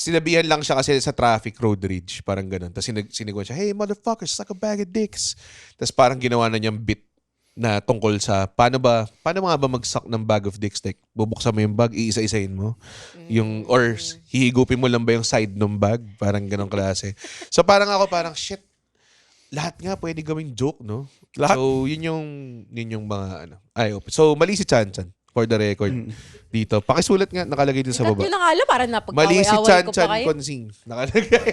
Speaker 2: sinabihan lang siya kasi sa traffic road rage. Parang ganun. Tapos siniguan siya, hey motherfuckers, suck a bag of dicks. Tapos parang ginawa na niyang bit na tungkol sa paano nga ba mag-suck ng bag of dicks? Like, bubuksan mo yung bag, iisa-isahin mo. Yung, or hihigupin mo lang ba yung side ng bag? Parang ganong klase. So parang shit, lahat nga pwede gawing joke, no?
Speaker 3: Lahat.
Speaker 2: So, yun yung mga ano. So, mali si Chan-Chan for the record dito. Pakisulat nga, nakalagay din sa
Speaker 4: Ikat
Speaker 2: baba.
Speaker 4: yun na nga lang, parang
Speaker 2: Mali si
Speaker 4: napag-away-away ko pa
Speaker 2: Chan-Chan
Speaker 4: kayo.
Speaker 2: Consing. Nakalagay.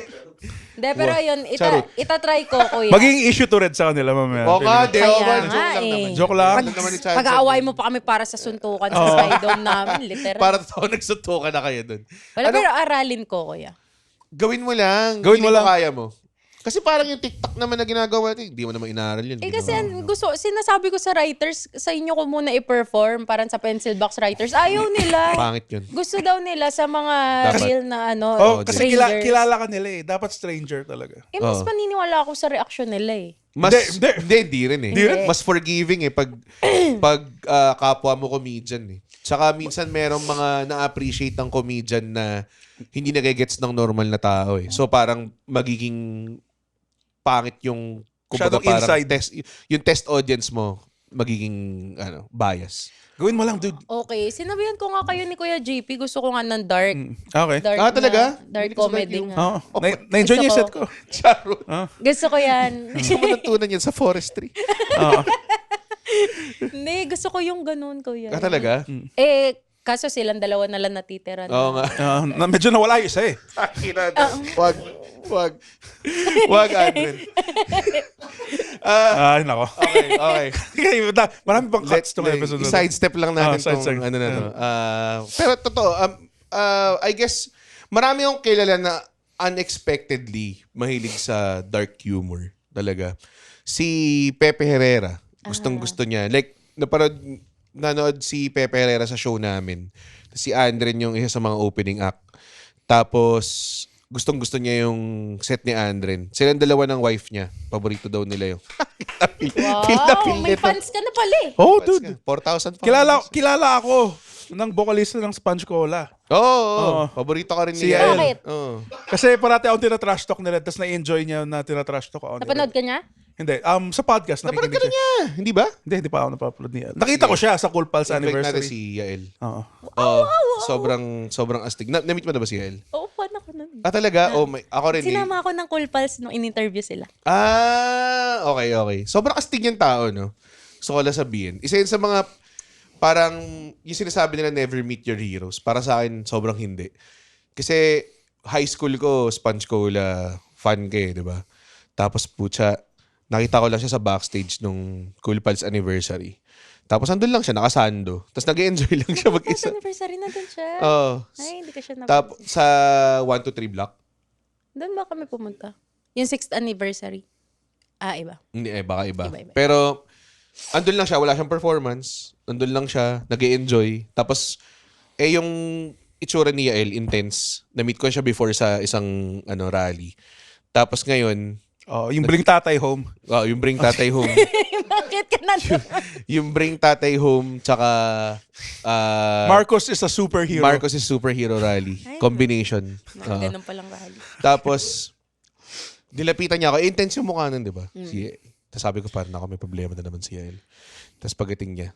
Speaker 4: Hindi, pero yun,
Speaker 2: Charot.
Speaker 4: itatry ko, kuya.
Speaker 3: Magiging issue to red sa kanila, mamaya.
Speaker 2: Oo nga, di.
Speaker 4: Kaya
Speaker 2: Oo nga,
Speaker 4: nga
Speaker 2: joke lang
Speaker 4: eh.
Speaker 2: naman.
Speaker 3: Joke lang.
Speaker 2: Joke naman ni Chan-Chan.
Speaker 4: Pag-aaway mo pa kami para sa suntukan sa skydome namin, literal.
Speaker 2: Para totoo nagsutukan na kayo dun.
Speaker 4: Wala,
Speaker 2: Ano?
Speaker 4: pero aralin ko, kuya.
Speaker 2: Gawin mo lang.
Speaker 3: Gawin mo
Speaker 2: Feeling ko
Speaker 3: lang.
Speaker 2: kaya mo. Kasi parang yung TikTok naman na ginagawa natin, hindi mo naman inaaral yun.
Speaker 4: Kasi sinasabi ko sa writers, sa inyo ko muna i-perform, parang sa pencil box writers. Ayaw nila.
Speaker 2: Pangit yun.
Speaker 4: Gusto daw nila sa mga
Speaker 2: Dapat.
Speaker 4: real na
Speaker 3: Kasi
Speaker 4: strangers.
Speaker 3: kilala ka nila eh. Dapat stranger talaga.
Speaker 4: Mas paniniwala ako sa reaction nila eh.
Speaker 2: Mas,
Speaker 3: Hindi.
Speaker 2: hindi rin eh.
Speaker 4: Hindi rin?
Speaker 2: Mas forgiving eh pag kapwa mo comedian eh. Tsaka minsan merong mga na-appreciate ng comedian na hindi nagigets ng normal na tao eh. So parang magiging pangit yung kumbaga
Speaker 3: Masyadong
Speaker 2: parang
Speaker 3: inside.
Speaker 2: yung test audience mo magiging bias.
Speaker 3: Gawin mo lang, dude.
Speaker 4: Okay, sinabihan ko nga kayo ni Kuya JP, gusto ko nga ng dark.
Speaker 3: Okay.
Speaker 4: Dark
Speaker 2: Talaga?
Speaker 4: Dark
Speaker 2: Hindi ko sa
Speaker 4: comedy
Speaker 2: dark
Speaker 4: nga.
Speaker 3: Oo. Na-enjoy niya yung set ko.
Speaker 2: Charot.
Speaker 4: Gusto ko yan.
Speaker 2: Gusto mo natunan yan sa forestry.
Speaker 3: Oo.
Speaker 4: Hindi, gusto ko yung ganun, Kuya.
Speaker 2: Talaga?
Speaker 4: Kaso silang dalawa na lang natitira.
Speaker 2: Oo nga.
Speaker 3: Medyo nawala yung isa eh.
Speaker 2: Wag. Wag, Adrian.
Speaker 3: Ay, nako.
Speaker 2: Okay.
Speaker 3: Marami pang cuts tong episode. na to.
Speaker 2: Sidestep lang natin
Speaker 3: side
Speaker 2: tong
Speaker 3: step.
Speaker 2: ano na to. Pero totoo, I guess, marami akong kilala na unexpectedly mahilig sa dark humor. Talaga. Si Pepe Herrera. Gustong-gusto niya. Like, nanood si Pepe Herrera sa show namin. Si Andren yung isa sa mga opening act. Tapos, gustong-gusto niya yung set ni Andren. Silang dalawa ng wife niya. Paborito daw nila yung...
Speaker 4: Wow, may fans ka na pala eh.
Speaker 3: Oh, dude.
Speaker 2: 4,000
Speaker 3: Kilala ako ng vocalista ng Sponge Cola.
Speaker 2: Oo. Paborito ka rin
Speaker 3: Si
Speaker 2: niya.
Speaker 3: Yael.
Speaker 4: Bakit?
Speaker 2: Oo.
Speaker 3: Kasi parati akong tinatrash talk nila tapos na-enjoy niya na tinatrash talk ako.
Speaker 4: Napanood ka niya?
Speaker 3: Hindi. Sa podcast.
Speaker 2: Napanood ka
Speaker 3: nakikinig
Speaker 2: rin
Speaker 3: siya.
Speaker 2: niya. Hindi ba?
Speaker 3: Hindi pa ako napapanood niya. Nakita ko siya sa Cool Pals
Speaker 2: Invite natin
Speaker 3: anniversary.
Speaker 2: si Yael.
Speaker 3: Oo.
Speaker 2: Sobrang astig. Na-meet mo na ba si Yael?
Speaker 4: Oo, fan ako nun.
Speaker 2: Talaga? Ako rin.
Speaker 4: Sinama ako ng Cool Pals nung in-interview sila.
Speaker 2: Okay. Sobrang astig yung tao, no? Gusto ko lang sabihin. Isa yun sa mga parang yung sinasabi nila never meet your heroes. Para sa akin, sobrang hindi. Kasi high school ko, Sponge Cola, fan ka di ba? Tapos putya, nakita ko lang siya sa backstage nung Cool Pals anniversary. Tapos andun lang siya, nakasando. Tapos nag-enjoy lang siya mag-isa.
Speaker 4: Anniversary na dun siya.
Speaker 2: Oo.
Speaker 4: Ay, hindi ko siya
Speaker 2: Tapos sa 123 block.
Speaker 4: Doon ba kami pumunta? Yung 6th anniversary. Iba.
Speaker 2: Hindi, baka iba.
Speaker 4: Iba.
Speaker 2: Pero, andun lang siya, wala siyang performance. Andun lang siya, nag-enjoy. Tapos, yung itsura ni Yael, intense. Na-meet ko siya before sa isang rally. Tapos ngayon,
Speaker 3: Yung Bring Tatay Home.
Speaker 2: yung Bring Tatay Home.
Speaker 4: Bakit ka na doon?
Speaker 2: Yung Bring Tatay Home, tsaka
Speaker 3: Marcos is a superhero.
Speaker 2: Marcos is Superhero Rally. Combination.
Speaker 4: Mga ganun palang rally.
Speaker 2: Tapos, dilapitan niya ako. Intense yung mukha nun, di ba? Tapos sabi ko, parang may problema na naman si Yael. Tapos pagdating niya,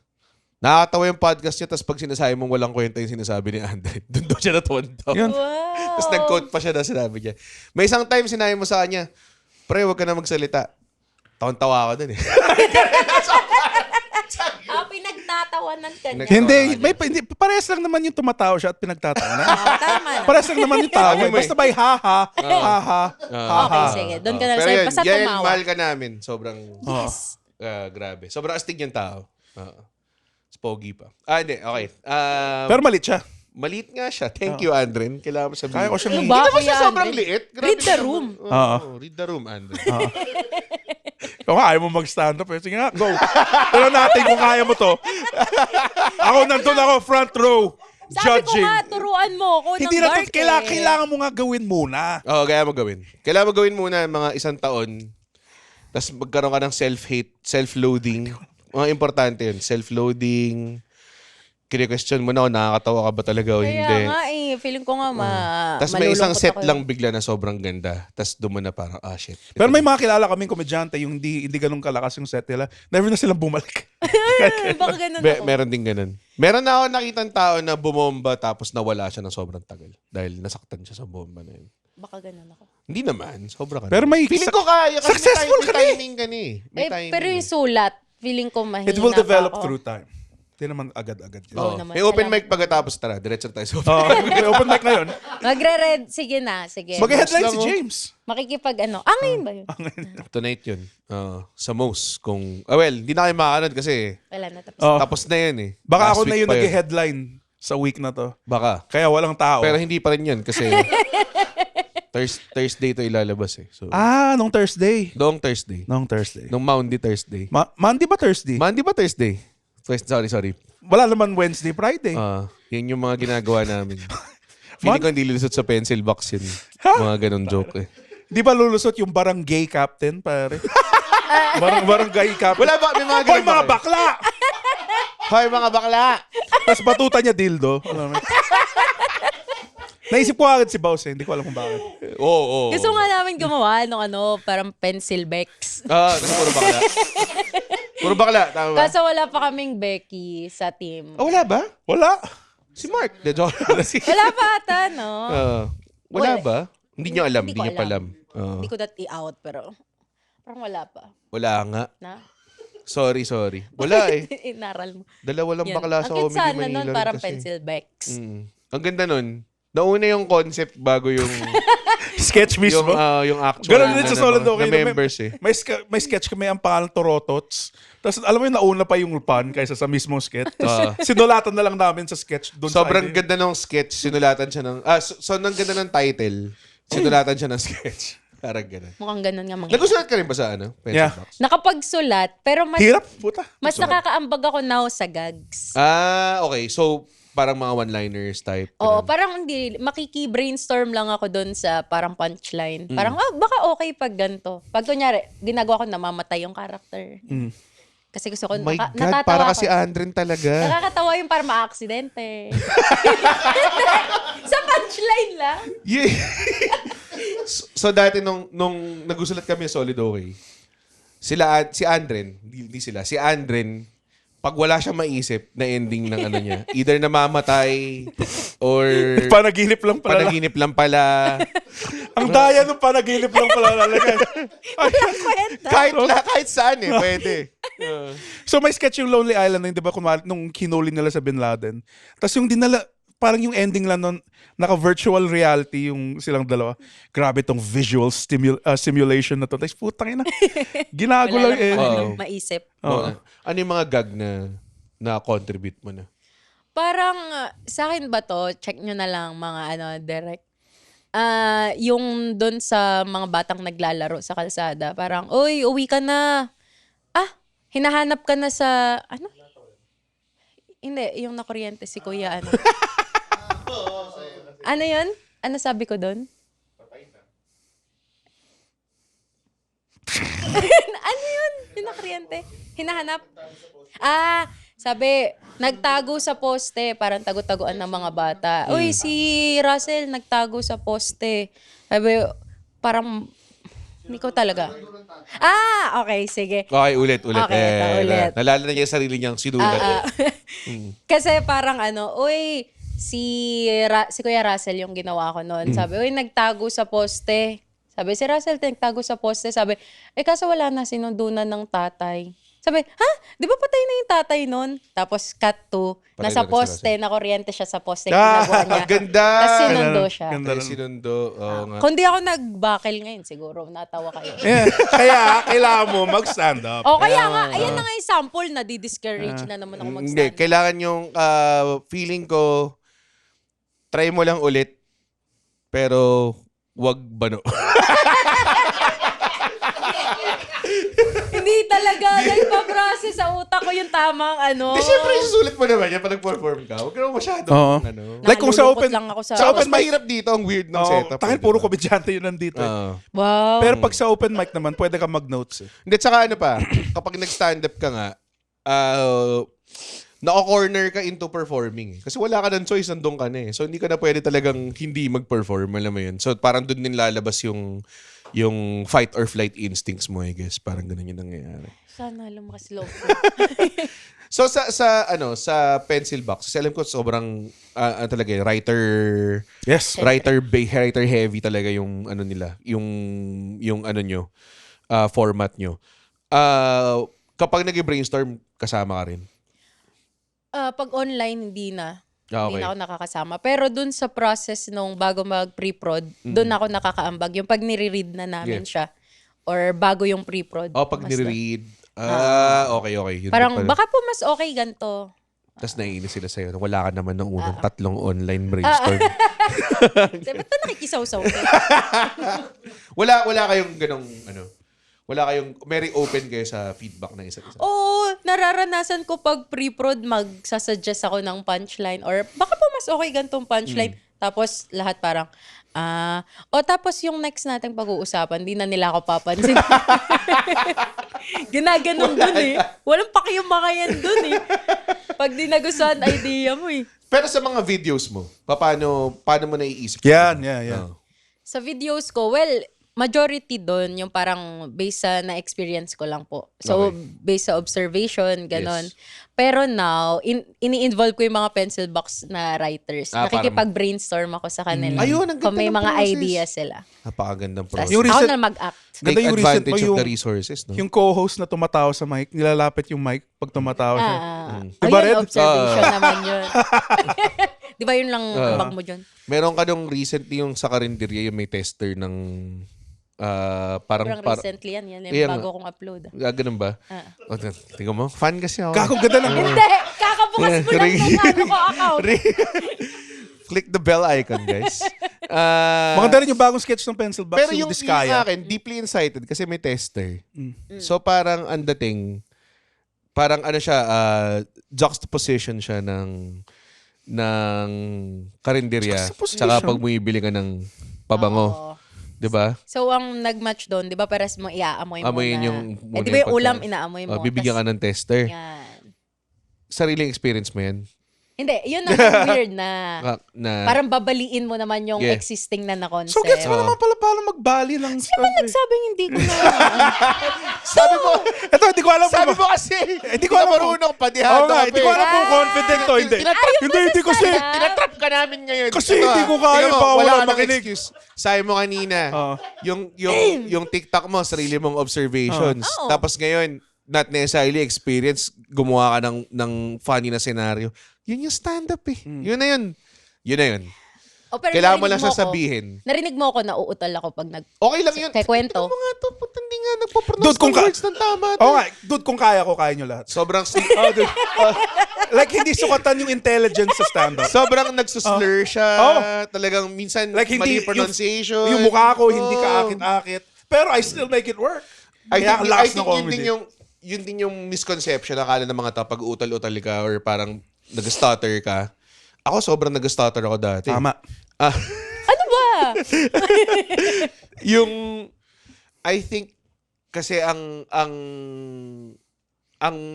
Speaker 2: nakakatawa yung podcast niya, tapos pag sinasabi mong walang kwenta yung sinasabi ni Andre, doon daw siya natuwa.
Speaker 3: Yun.
Speaker 4: Wow.
Speaker 2: Tapos nag-quote pa siya na sinabi niya. May isang time sinabi mo sa kanya, pre, huwag ka na magsalita. Tawa ako dun eh.
Speaker 4: Pinagtatawanan ka niya.
Speaker 3: Hindi, parehas lang naman yung tumatawa siya at pinagtatawanan.
Speaker 4: Tama na.
Speaker 3: Parehas lang naman yung tawa.
Speaker 2: Tama,
Speaker 3: Basta may haha, haha, haha.
Speaker 4: Okay, sige. Doon ka na
Speaker 2: Pero
Speaker 4: sa'yo.
Speaker 2: yun,
Speaker 4: Basta
Speaker 2: yan,
Speaker 4: tumawa.
Speaker 2: mahal ka namin. Sobrang
Speaker 4: Yes.
Speaker 2: grabe. Sobrang astig yung tao. Spogy pa. Hindi. Okay.
Speaker 3: Pero malit siya.
Speaker 2: Maliit nga siya. Thank you, Andren. Kailangan mo sabihin.
Speaker 3: Kaya ko siya
Speaker 4: Ano
Speaker 3: may...
Speaker 4: ba?
Speaker 2: Hindi naman
Speaker 4: Kuya
Speaker 2: siya sobrang
Speaker 4: Andren?
Speaker 2: liit. Grabe
Speaker 4: Read the
Speaker 2: naman.
Speaker 4: room.
Speaker 2: Read the room, Andren.
Speaker 3: Kung ayaw mo mag-stand up, sige nga, go. Pero natin kung kaya mo to. Ako nandun ako, front row.
Speaker 4: Sabi
Speaker 3: Judging.
Speaker 4: ko nga, turuan mo ako
Speaker 3: Hindi
Speaker 4: ng
Speaker 3: na
Speaker 4: dark
Speaker 3: to, kailangan mo nga gawin muna.
Speaker 2: Oo, kaya mo gawin. Kailangan mo gawin muna mga 1 taon. Tapos magkaroon ka ng self-hate, self-loathing. Mga importante yun. Self-loathing. Kine-question mo na kung nakakatawa ka ba talaga o
Speaker 4: Kaya
Speaker 2: hindi.
Speaker 4: nga feeling ko nga
Speaker 2: Tapos may isang
Speaker 4: malulungkot
Speaker 2: set
Speaker 4: ako.
Speaker 2: lang bigla na sobrang ganda. Tapos doon mo na parang, shit.
Speaker 3: Pero may mga kilala kaming komedyante yung hindi ganun kalakas yung set nila. Never na silang bumalik.
Speaker 4: Baka ganun ako.
Speaker 2: Meron din ganun. Meron na ako nakitang tao na bumomba tapos nawala siya ng sobrang tagal. Dahil nasaktan siya sa bomba na yun.
Speaker 4: Baka ganun ako.
Speaker 2: Hindi naman. Sobra ka
Speaker 3: Pero
Speaker 2: na.
Speaker 3: may...
Speaker 2: Feeling ko kaya. Kasi
Speaker 3: Successful
Speaker 2: may
Speaker 3: ka na eh.
Speaker 2: timing ka ni. May timing.
Speaker 4: Pero yung sulat, feeling ko mahina
Speaker 3: It will develop
Speaker 4: pa ako.
Speaker 3: through time. Hindi naman agad-agad yun.
Speaker 4: Oo
Speaker 2: Oo.
Speaker 4: naman,
Speaker 2: May open
Speaker 4: salamat.
Speaker 2: mic pagkatapos. Tara, diretso tayo sa open.
Speaker 3: May open mic na yun.
Speaker 4: Magre-read. Sige na, sige.
Speaker 3: Mag-headline
Speaker 2: lang,
Speaker 3: si
Speaker 2: oh.
Speaker 3: James.
Speaker 4: Makikipag ano. Ngayon ba yun?
Speaker 2: Tonight yun. Sa most. Kung, well, hindi na kayo makakanood kasi
Speaker 4: Wala na tapos.
Speaker 3: Oh.
Speaker 2: tapos na yun eh.
Speaker 3: Baka
Speaker 2: Last
Speaker 3: ako na
Speaker 2: week
Speaker 3: yung
Speaker 2: pa yun.
Speaker 3: nag-headline sa week na to.
Speaker 2: Baka.
Speaker 3: Kaya walang tao.
Speaker 2: Pero hindi pa rin yun kasi Thursday to ilalabas eh. So,
Speaker 3: Nung Thursday.
Speaker 2: noong Thursday.
Speaker 3: Nung Thursday.
Speaker 2: Nung Maundy Thursday.
Speaker 3: Monday ba Thursday?
Speaker 2: Monday ba Thursday? Sorry.
Speaker 3: Wala naman Wednesday, Friday.
Speaker 2: Yun yung mga ginagawa namin. Feeling ko hindi lulusot sa pencil box yun. Mga ganun joke eh.
Speaker 3: Di ba lulusot yung barangay captain, pare? barangay captain.
Speaker 2: Wala ba? May mga
Speaker 3: Hoy,
Speaker 2: ganun
Speaker 3: mga
Speaker 2: ba?
Speaker 3: bakla!
Speaker 2: Hoy, mga bakla!
Speaker 3: Tapos batuta niya dildo. Alam mo? Naisip ko agad si Baus eh. Hindi ko alam kung bakit.
Speaker 2: Oo.
Speaker 4: Gusto nga namin gumawa ng parang pencil Bex.
Speaker 2: Kasi puro bakla. Puro bakla, tama ba?
Speaker 4: Kaso wala pa kaming Becky sa team.
Speaker 2: Wala ba?
Speaker 3: Wala.
Speaker 2: Si Mark. De joke.
Speaker 4: Wala pa ata, no?
Speaker 2: Wala
Speaker 4: Wala.
Speaker 2: ba? Hindi nyo alam.
Speaker 4: Hindi
Speaker 2: Hindi
Speaker 4: ko
Speaker 2: nyo palam.
Speaker 4: Hindi ko that i-out, pero parang wala pa.
Speaker 2: Wala nga.
Speaker 4: Na?
Speaker 2: Sorry. Wala eh.
Speaker 4: Inaral mo.
Speaker 2: Dalawa lang
Speaker 4: Yun.
Speaker 2: bakla sa
Speaker 4: Ang cute
Speaker 2: Comedy
Speaker 4: sana
Speaker 2: Manila.
Speaker 4: nun, parang
Speaker 2: kasi.
Speaker 4: pencil Bex.
Speaker 2: Ang ganda nun. Nauna yung concept bago yung
Speaker 3: Sketch mismo.
Speaker 2: yung actual
Speaker 3: Ganun din sa Solid
Speaker 2: na
Speaker 3: Okay.
Speaker 2: members eh.
Speaker 3: May sketch kami ang pangalan Torotots. Tapos alam mo yung nauna pa yung pun kaysa sa mismong sketch. Sinulatan na lang namin sa sketch doon
Speaker 2: Sobrang
Speaker 3: sa
Speaker 2: ganda ng sketch. Sinulatan siya ng... so nang ganda ng title. Sinulatan siya ng sketch. Parang gano'n.
Speaker 4: Mukhang ganun nga mga.
Speaker 2: Nagusulat ka rin ba sa pencil
Speaker 3: Yeah.
Speaker 2: box?
Speaker 4: Nakapagsulat, pero mas
Speaker 3: Hirap, puta.
Speaker 4: nakakaambag ako now sa gags.
Speaker 2: Okay. So, parang mga one-liners type.
Speaker 4: Oo,
Speaker 2: ganun.
Speaker 4: parang hindi, makiki-brainstorm lang ako doon sa parang punchline. Parang, baka okay pag ganito. Pag kunyari, ginagawa ko namamatay yung character. Kasi gusto ko,
Speaker 2: Oh my God,
Speaker 4: natatawa
Speaker 2: para
Speaker 4: ko.
Speaker 2: kasi Andren talaga.
Speaker 4: Nakakatawa yung parang ma-aksidente. Sa punchline lang.
Speaker 2: Yeah. so dati nung nagusulat kami sa Solid Okay, si Andren, hindi sila, si Andren, pag wala siyang maisip na ending ng ano niya, either namamatay or
Speaker 3: Panaginip lang pala.
Speaker 2: panaginip lang pala.
Speaker 3: Ang daya ng panaginip lang pala lalagay.
Speaker 4: Kwenta.
Speaker 2: kahit saan eh, pwede.
Speaker 3: So may sketch yung Lonely Island na yun, di ba, nung kinuli nila sa Bin Laden. Tapos yung dinala, parang yung ending lang nun, naka-virtual reality yung silang dalawa. Grabe tong visual simulation na to. Tapos putang ina. Ginago
Speaker 4: Wala
Speaker 3: lang eh.
Speaker 4: lang maisip.
Speaker 2: Ano yung mga gag na contribute mo na?
Speaker 4: Parang, sa akin ba to, check nyo na lang mga direct. Yung doon sa mga batang naglalaro sa kalsada, parang, uy, uwi ka na. Hinahanap ka na sa, Hindi, yung nakuryente si Kuya, Ano yun? Ano sabi ko doon? Ano yun? Yung nakuryente? Hinahanap? Sabi, nagtago sa poste. Parang tago-taguan ng mga bata. Uy, si Russell nagtago sa poste. Sabi, parang, hindi ko talaga. Okay, sige.
Speaker 2: Okay, ulit.
Speaker 4: Okay, ito, ulit.
Speaker 2: Nalala na niya yung sarili niyang sinulat.
Speaker 4: Kasi parang uy, si Kuya Russell yung ginawa ko noon. Sabi, uy, nagtago sa poste. Sabi, si Russell nagtago sa poste. Sabi, kaso wala na sinundunan ng tatay. Sabi, ha? Di ba patay na yung tatay nun? Tapos cut to,
Speaker 2: Patay
Speaker 4: nasa
Speaker 2: na rin si
Speaker 4: poste,
Speaker 2: Russell.
Speaker 4: nakuryente siya sa poste. Ginagawa niya.
Speaker 2: Ganda!
Speaker 4: Tapos sinundo siya.
Speaker 3: Ganda
Speaker 2: Dahil
Speaker 3: rin.
Speaker 2: sinundo. Oo nga.
Speaker 4: Kung di ako nag-buckle ngayon, siguro natawa kayo.
Speaker 3: Yeah. Kaya, kailangan mo mag-stand up.
Speaker 4: O kaya nga, ayan na nga yung sample na di-discourage na naman ako
Speaker 2: Hindi,
Speaker 4: mag-stand.
Speaker 2: kailangan yung feeling ko, try mo lang ulit, pero wag bano.
Speaker 4: Hindi talaga, nagpa-process sa utak ko yung tamang ano.
Speaker 2: Di, syempre, susulit mo naman yan pag nag-perform ka. Huwag ka naman masyado.
Speaker 3: Oo.
Speaker 2: Ano.
Speaker 3: Like kung sa
Speaker 4: Nalulungkot
Speaker 3: open-
Speaker 4: lang ako sa
Speaker 2: Sa open
Speaker 3: open mic-
Speaker 2: mahirap dito, ang weird ng
Speaker 3: Oh,
Speaker 2: setup.
Speaker 3: tangin,
Speaker 2: eh,
Speaker 3: puro
Speaker 2: diba?
Speaker 3: komedyante yun nandito.
Speaker 2: Oo.
Speaker 4: Wow.
Speaker 3: Pero pag sa open mic naman, pwede ka mag-notes.
Speaker 2: Hindi, tsaka ano pa, kapag nag-stand up ka nga, naka-corner ka into performing. Kasi wala ka ng choice, nandun ka na eh. So, hindi ka na pwede talagang hindi mag-perform, alam mo yun. So, parang dun din lalabas yung fight or flight instincts mo, I guess. Parang ganun yung nangyayari.
Speaker 4: Sana lumakas loob ko.
Speaker 2: So, sa pencil box, kasi alam ko sobrang, talaga, writer
Speaker 3: Yes.
Speaker 2: writer heavy talaga yung ano nila, yung ano nyo, format nyo. Kapag nag-brainstorm, kasama ka rin.
Speaker 4: Pag online, hindi na.
Speaker 2: Okay.
Speaker 4: Hindi na ako nakakasama. Pero dun sa process nung bago mag-pre-prod, dun ako nakakaambag. Yung pag nire-read na namin siya. Or bago yung pre-prod.
Speaker 2: Pag
Speaker 4: mas
Speaker 2: nire-read, okay. Yun
Speaker 4: Parang,
Speaker 2: pala.
Speaker 4: baka po mas okay ganito.
Speaker 2: Tapos naiinis sila sa'yo. Wala ka naman ng unang 3 online brainstorm.
Speaker 4: Sabi, ba't na nakikisaw-saw?
Speaker 2: Wala kayong ganong, wala kayong, very open kayo sa feedback ng isa't isa.
Speaker 4: Oo, nararanasan ko pag pre-prod, magsasuggest ako ng punchline. Or baka po mas okay ganitong punchline. Tapos lahat parang, tapos yung next nating pag-uusapan, di na nila ako papansin. Ginaganon dun eh. Walang paki yung mga yan dun eh. Pag di nagustuhan idea mo eh.
Speaker 2: Pero sa mga videos mo, paano mo naiisip?
Speaker 3: Yan.
Speaker 2: Oh.
Speaker 4: Sa videos ko, well, majority doon yung parang based sa na-experience ko lang po. So,
Speaker 2: Okay.
Speaker 4: based sa observation, ganon.
Speaker 2: Yes.
Speaker 4: Pero now, ini-involve ko yung mga pencil box na writers. Nakikipag-brainstorm ako sa kanila.
Speaker 2: Ayun, ang ganda
Speaker 4: Kung may
Speaker 2: ng
Speaker 4: mga
Speaker 2: process.
Speaker 4: ideas sila.
Speaker 2: Napakagandang
Speaker 4: Tas,
Speaker 2: process.
Speaker 3: Yung
Speaker 4: ako
Speaker 3: recent-
Speaker 4: na mag-act.
Speaker 3: Ganda
Speaker 2: Take
Speaker 3: yung recent
Speaker 2: advantage
Speaker 3: mo,
Speaker 2: of the resources, no?
Speaker 3: Yung co-host na tumatawa sa mic, nilalapit yung mic pag tumatawa siya. Diba,
Speaker 4: Ayun,
Speaker 3: Red?
Speaker 4: observation naman yun. Di ba yun lang ambag mo dyan?
Speaker 2: Meron ka nung recently yung sa Karinderya, yung may tester ng parang
Speaker 4: Recently yan. Yan yung
Speaker 2: Yan
Speaker 4: bago
Speaker 2: nga.
Speaker 4: kong upload.
Speaker 2: ganun ba? Tingnan mo, fan kasi ako.
Speaker 3: Kako, ganda ng...
Speaker 4: Hindi! Kakabukas mo lang
Speaker 2: Ring-
Speaker 4: nung ano ko account.
Speaker 2: Click the bell icon, guys.
Speaker 3: Maganda rin yung bagong sketch ng pencil box,
Speaker 2: Pero
Speaker 3: yung
Speaker 2: yung
Speaker 3: Diskaya.
Speaker 2: akin, deeply insighted kasi may tester. So parang ang dating, parang ano siya, juxtaposition siya ng karinderya.
Speaker 3: Juxtaposition?
Speaker 2: Tsaka pag bumibili ka ng pabango.
Speaker 4: Oo.
Speaker 2: 'Di ba?
Speaker 4: So, ang nag-match doon, di ba, pares mo iaamoy mo
Speaker 2: Amoyin
Speaker 4: na.
Speaker 2: yung
Speaker 4: di ba yung
Speaker 2: pagka-
Speaker 4: ulam, inaamoy mo.
Speaker 2: Bibigyan ka ng tester.
Speaker 4: Yan.
Speaker 2: Sariling experience mo yan.
Speaker 4: Hindi, yun ang weird na.
Speaker 2: Na,
Speaker 4: Parang babaliin mo naman yung
Speaker 2: Yeah.
Speaker 4: existing na concept.
Speaker 3: So, gets mo naman pala paano magbali ng
Speaker 4: Sino
Speaker 3: stuff. eh.
Speaker 4: nagsabing hindi ko na?
Speaker 2: sabi mo,
Speaker 3: Ito, hindi ko alam
Speaker 2: sabi
Speaker 3: kung...
Speaker 2: mo kasi,
Speaker 3: Hindi ko alam kung-
Speaker 2: marunong padihado.
Speaker 3: Oo nga, hindi ko alam kung confident to. Hindi, hindi kasi...
Speaker 2: Tinatrap ka namin ngayon.
Speaker 3: Kasi
Speaker 2: Ito,
Speaker 3: hindi ko kaya,
Speaker 2: tingnan mo,
Speaker 3: baka
Speaker 2: wala
Speaker 3: wala
Speaker 2: ka ng
Speaker 3: makinig.
Speaker 2: excuse. Sabi mo kanina,
Speaker 3: Oo.
Speaker 2: yung TikTok mo, sarili mong observations.
Speaker 4: Oo.
Speaker 2: Tapos ngayon, not necessarily experience, gumawa ka ng funny na scenario. Yun yung stand-up eh. Yun na yun. Yun na yun.
Speaker 4: O, pero
Speaker 2: Kailangan mo
Speaker 4: narinig
Speaker 2: lang
Speaker 4: ako-
Speaker 2: sasabihin.
Speaker 4: Narinig mo ako na uutal ako pag nag...
Speaker 2: Okay lang yun.
Speaker 4: Kay kwento.
Speaker 2: Tingnan mo nga to, puta, hindi nga nagpo-pronounce
Speaker 3: Dude, kung
Speaker 2: ng
Speaker 3: ka-
Speaker 2: words ng tama.
Speaker 3: Oo nga, dude, kung kaya ko, kaya nyo lahat.
Speaker 2: Sobrang
Speaker 3: Dude. Like, hindi sukatan yung intelligence sa stand-up.
Speaker 2: sobrang nagsuslur siya.
Speaker 3: Oh.
Speaker 2: Talagang minsan
Speaker 3: Like,
Speaker 2: mali
Speaker 3: hindi,
Speaker 2: pronunciation.
Speaker 3: yung mukha ko, hindi
Speaker 2: Oh.
Speaker 3: kaakit-akit. Pero I still make it work.
Speaker 2: I
Speaker 3: Kaya ang
Speaker 2: think
Speaker 3: lakas ng
Speaker 2: yun
Speaker 3: comedy.
Speaker 2: yun din yung misconception na akala ng mga tao pag utal-utal ka or parang nag-stutter ka. Ako sobrang nag-stutter ako dati.
Speaker 3: Tama.
Speaker 4: Ano ba?
Speaker 2: Yung I think kasi ang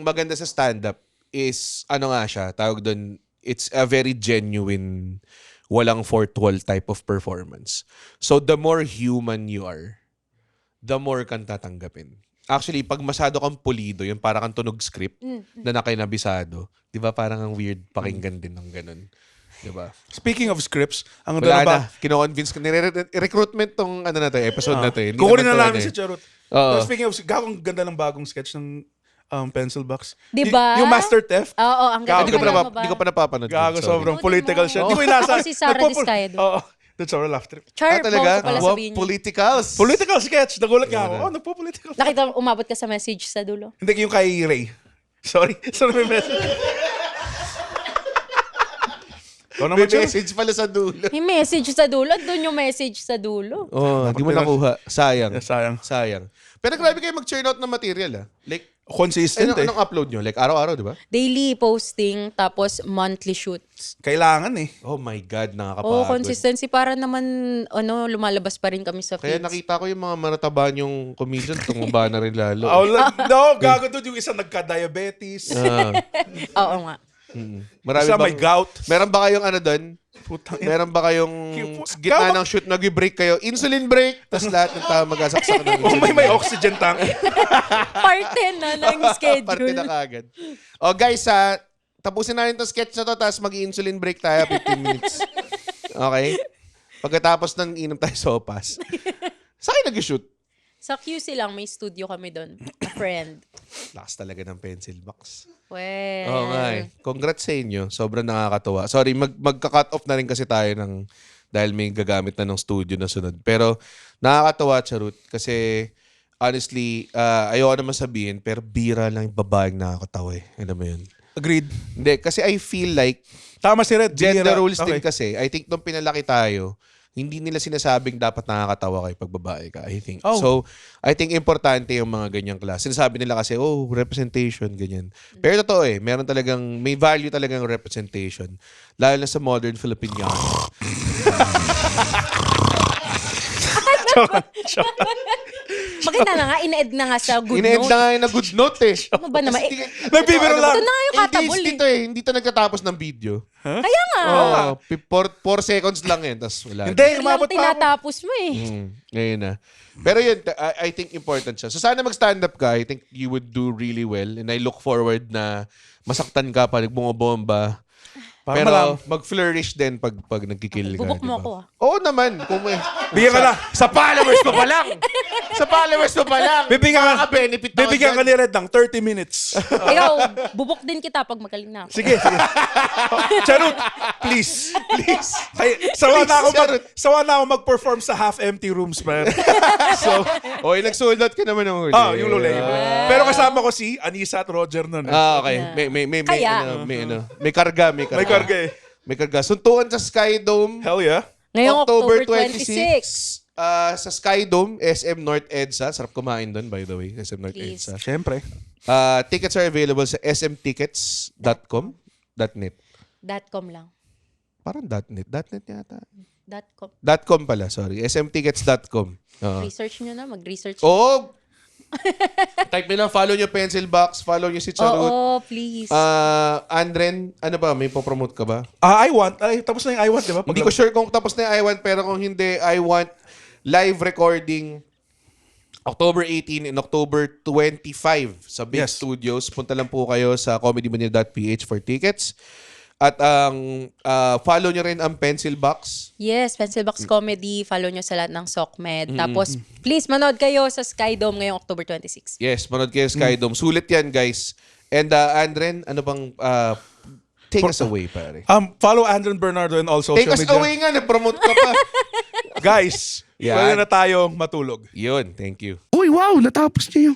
Speaker 2: maganda sa stand-up is ano nga siya, tawag doon, it's a very genuine, walang fourth wall type of performance. So the more human you are, the more kang tatanggapin. Actually, pag masyado kang pulido, yung parang kang tunog script na nakainabisado, di ba parang ang weird pakinggan din ng ganun. Diba?
Speaker 3: Speaking of scripts, ang
Speaker 2: Wala
Speaker 3: dalawa
Speaker 2: na. Kino-convince ko. Recruitment tong ano na to, episode na to. Hindi
Speaker 3: kukunin
Speaker 2: naman
Speaker 3: na
Speaker 2: to,
Speaker 3: namin
Speaker 2: ano
Speaker 3: si Charot.
Speaker 2: Oo.
Speaker 3: Pero speaking of, gagawang ganda ng bagong sketch ng Pencil Box.
Speaker 4: Diba?
Speaker 3: Yung Master Theft.
Speaker 4: Oo, ang
Speaker 3: Gago.
Speaker 4: ganda.
Speaker 2: Hindi ko pa,
Speaker 4: Alam mo ba?
Speaker 2: hindi ko pa napapanood. yun,
Speaker 3: Gago,
Speaker 2: sorry.
Speaker 3: sobrang
Speaker 4: Buti
Speaker 3: political
Speaker 4: mo.
Speaker 3: siya. Di ko inasa.
Speaker 4: Ako si Sarah Diskaya doon.
Speaker 3: Oo. That's our laugh trip.
Speaker 4: Char,
Speaker 2: Talaga?
Speaker 4: pala
Speaker 2: Wow,
Speaker 4: sabihin niya.
Speaker 2: politicals.
Speaker 3: Political sketch. Nagulat nga ako. Oh, nagpo-political.
Speaker 4: Nakita mo, umabot ka sa message sa dulo.
Speaker 3: Hindi, yung kay Ray. Sorry. Sorry, may message. Ikaw
Speaker 2: May
Speaker 3: naman, Char.
Speaker 2: message pala sa dulo.
Speaker 4: May message sa dulo. Doon yung message sa dulo.
Speaker 2: Oh, hindi mo nakuha. Sayang.
Speaker 3: Sayang.
Speaker 2: Sayang. Pero grabe kayo mag-churn out ng material, Like,
Speaker 3: Consistent
Speaker 2: anong upload nyo? Like, araw-araw, di ba?
Speaker 4: Daily posting, tapos monthly shoots.
Speaker 3: Kailangan eh.
Speaker 2: Oh my God, nakakapagod.
Speaker 4: Oo, consistency. Para naman, lumalabas pa rin kami sa
Speaker 2: Kaya
Speaker 4: feeds.
Speaker 2: nakita ko yung mga marataban yung comedian, tumaba na rin lalo.
Speaker 3: Oh, no, gago doon yung isa nagka-diabetes.
Speaker 4: Oo nga.
Speaker 3: Isa may gout.
Speaker 2: Meron ba kayong ano doon?
Speaker 3: Putang ina.
Speaker 2: Meron ba kayong gitna ng shoot, nag-break kayo, insulin break, tapos lahat ng tao mag-asaksak ng
Speaker 3: Oh,
Speaker 2: insulin
Speaker 3: may
Speaker 2: break.
Speaker 3: oxygen tank.
Speaker 4: Part 10 na ng schedule.
Speaker 2: Parte na kagad. O guys, tapusin natin itong sketch na to, tapos mag-insulin break tayo, 15 minutes. Okay? Pagkatapos ng inom tayo sopas. Saan kayo nag-shoot?
Speaker 4: Sa QC lang, may studio kami doon. A friend.
Speaker 2: Lakas talaga ng pencil box.
Speaker 4: Well.
Speaker 2: Oo nga eh. Congrats sa inyo. Sobrang nakakatuwa. Sorry, magka-cut off na rin kasi tayo dahil may gagamit na ng studio na sunod. Pero nakakatuwa, Charut, kasi honestly, ayoko naman sabihin, pero bira lang yung babaeng nakakatawa eh. Alam mo yun?
Speaker 3: Agreed.
Speaker 2: Hindi, kasi I feel like
Speaker 3: Tama si Red.
Speaker 2: gender
Speaker 3: bihira.
Speaker 2: rules din
Speaker 3: Okay.
Speaker 2: kasi. I think nung pinalaki tayo, hindi nila sinasabing dapat nakakatawa kayo pag babae ka, I think.
Speaker 3: Oh.
Speaker 2: So, I think importante yung mga ganyang klase. Sinasabi nila kasi, representation, ganyan. Pero totoo meron talagang, may value talagang representation. Lalo na sa modern Filipinian.
Speaker 4: Makita na nga, in-ed na nga sa good
Speaker 2: Ine-end
Speaker 4: note.
Speaker 2: na nga yung na good note eh.
Speaker 4: Ano ba naman?
Speaker 3: Nagbibiro lang.
Speaker 4: Ito na nga yung katabol
Speaker 2: Hindi hindi to nagtatapos ng video.
Speaker 4: Kaya nga.
Speaker 2: Oo. 4 seconds lang yun. Tapos wala.
Speaker 3: Hindi,
Speaker 4: Lang
Speaker 3: umabot pa ako.
Speaker 4: tinatapos mo eh.
Speaker 2: Ngayon na. Pero yun, I think important siya. So sana mag-stand up ka. I think you would do really well. And I look forward na masaktan ka pa, nagbumabomba.
Speaker 3: Para
Speaker 2: Pero
Speaker 3: malam.
Speaker 2: mag-flourish din pag nagkikill ka.
Speaker 4: Bubok mo
Speaker 2: diba?
Speaker 4: ako
Speaker 2: Oo naman. Kung
Speaker 3: Bigyan ka na.
Speaker 2: Sa followers mo pa lang. Sa followers mo pa lang. Makaka-benefit ako
Speaker 3: Bibigyan ka
Speaker 2: dyan.
Speaker 3: ni Red ng 30 minutes.
Speaker 4: Ikaw, bubok din kita pag magaling na ako.
Speaker 3: Sige, sige. Charut, please. Please. Ay, sawa na ako mag-perform sa half-empty rooms, man. So,
Speaker 2: Oy, nag-sold out ka naman ng huli.
Speaker 3: yung lulay. Pero kasama ko si Anisa at Roger nun.
Speaker 2: Okay. May
Speaker 4: Kaya.
Speaker 2: may karga. May
Speaker 3: May karga eh.
Speaker 2: May karga. Suntukan sa Sky Dome.
Speaker 3: Hell yeah.
Speaker 4: Ngayong October
Speaker 2: 26.
Speaker 4: 26.
Speaker 2: Sa Sky Dome, SM North EDSA. Sarap kumain doon, by the way. SM North
Speaker 4: Please.
Speaker 2: EDSA.
Speaker 3: Siyempre.
Speaker 2: Tickets are available sa smtickets.com. .net.
Speaker 4: .com lang.
Speaker 2: Parang .net. .net yata.
Speaker 4: .com.
Speaker 2: .com pala, sorry. smtickets.com.
Speaker 4: Research nyo na, mag-research.
Speaker 2: Oh! Type nyo lang, follow nyo Pencil Box, follow nyo si Charut.
Speaker 4: Oo, please.
Speaker 2: Andren, ano ba? May popromote ka ba?
Speaker 3: I want. Ay, tapos na yung I want, di ba?
Speaker 2: Hindi ko sure kung tapos na yung I Want, pero kung hindi, I Want live recording October 18 and October 25 sa Big
Speaker 3: Yes.
Speaker 2: Studios. Punta lang po kayo sa comedymanila.ph for tickets. At follow nyo rin ang Pencil Box.
Speaker 4: Yes, Pencil Box Comedy. Follow nyo sa lahat ng SOCMED. Tapos, please, manood kayo sa Sky Dome ngayong October 26.
Speaker 2: Yes, manood kayo Sky Dome. Sulit yan, guys. And Andren, ano bang take us away, pare?
Speaker 3: Follow Andren Bernardo and all social
Speaker 2: Take us
Speaker 3: media.
Speaker 2: away nga, nag-promote ka pa.
Speaker 3: Guys,
Speaker 2: Yan.
Speaker 3: pwede na tayong matulog.
Speaker 2: Yun, thank you.
Speaker 6: Uy, wow! Natapos niya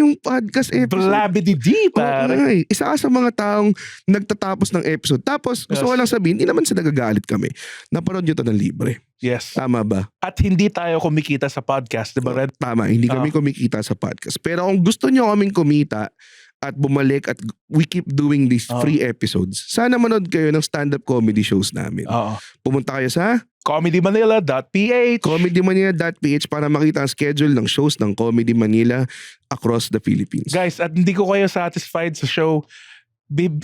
Speaker 6: yung podcast episode.
Speaker 3: Blabidi-di,
Speaker 6: Ay, isa ka sa mga taong nagtatapos ng episode. Tapos, gusto ko lang sabihin, hindi naman sa nagagalit kami. Napanood nyo to ng libre.
Speaker 3: Yes.
Speaker 6: Tama ba?
Speaker 3: At hindi tayo kumikita sa podcast, di ba, Red?
Speaker 6: Tama, hindi kami kumikita sa podcast. Pero kung gusto nyo kaming kumita at bumalik at we keep doing these free episodes, sana manood kayo ng stand-up comedy shows namin.
Speaker 3: Oo.
Speaker 6: Pumunta kayo sa
Speaker 3: comedymanila.ph
Speaker 6: comedymanila.ph para makita ang schedule ng shows ng Comedy Manila across the Philippines.
Speaker 3: Guys, at hindi ko kayo satisfied sa show,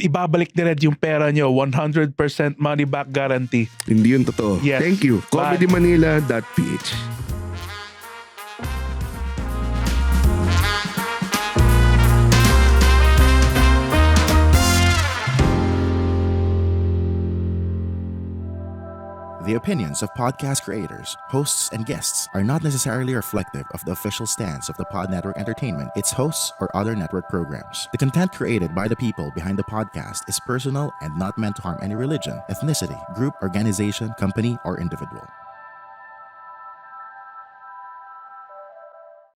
Speaker 3: ibabalik ni Red yung pera nyo. 100% money back guarantee.
Speaker 6: Hindi yun totoo.
Speaker 3: Yes.
Speaker 6: Thank you.
Speaker 3: Bye.
Speaker 6: comedymanila.ph
Speaker 7: The opinions of podcast creators, hosts, and guests are not necessarily reflective of the official stance of the Pod Network Entertainment, its hosts, or other network programs. The content created by the people behind the podcast is personal and not meant to harm any religion, ethnicity, group, organization, company, or individual.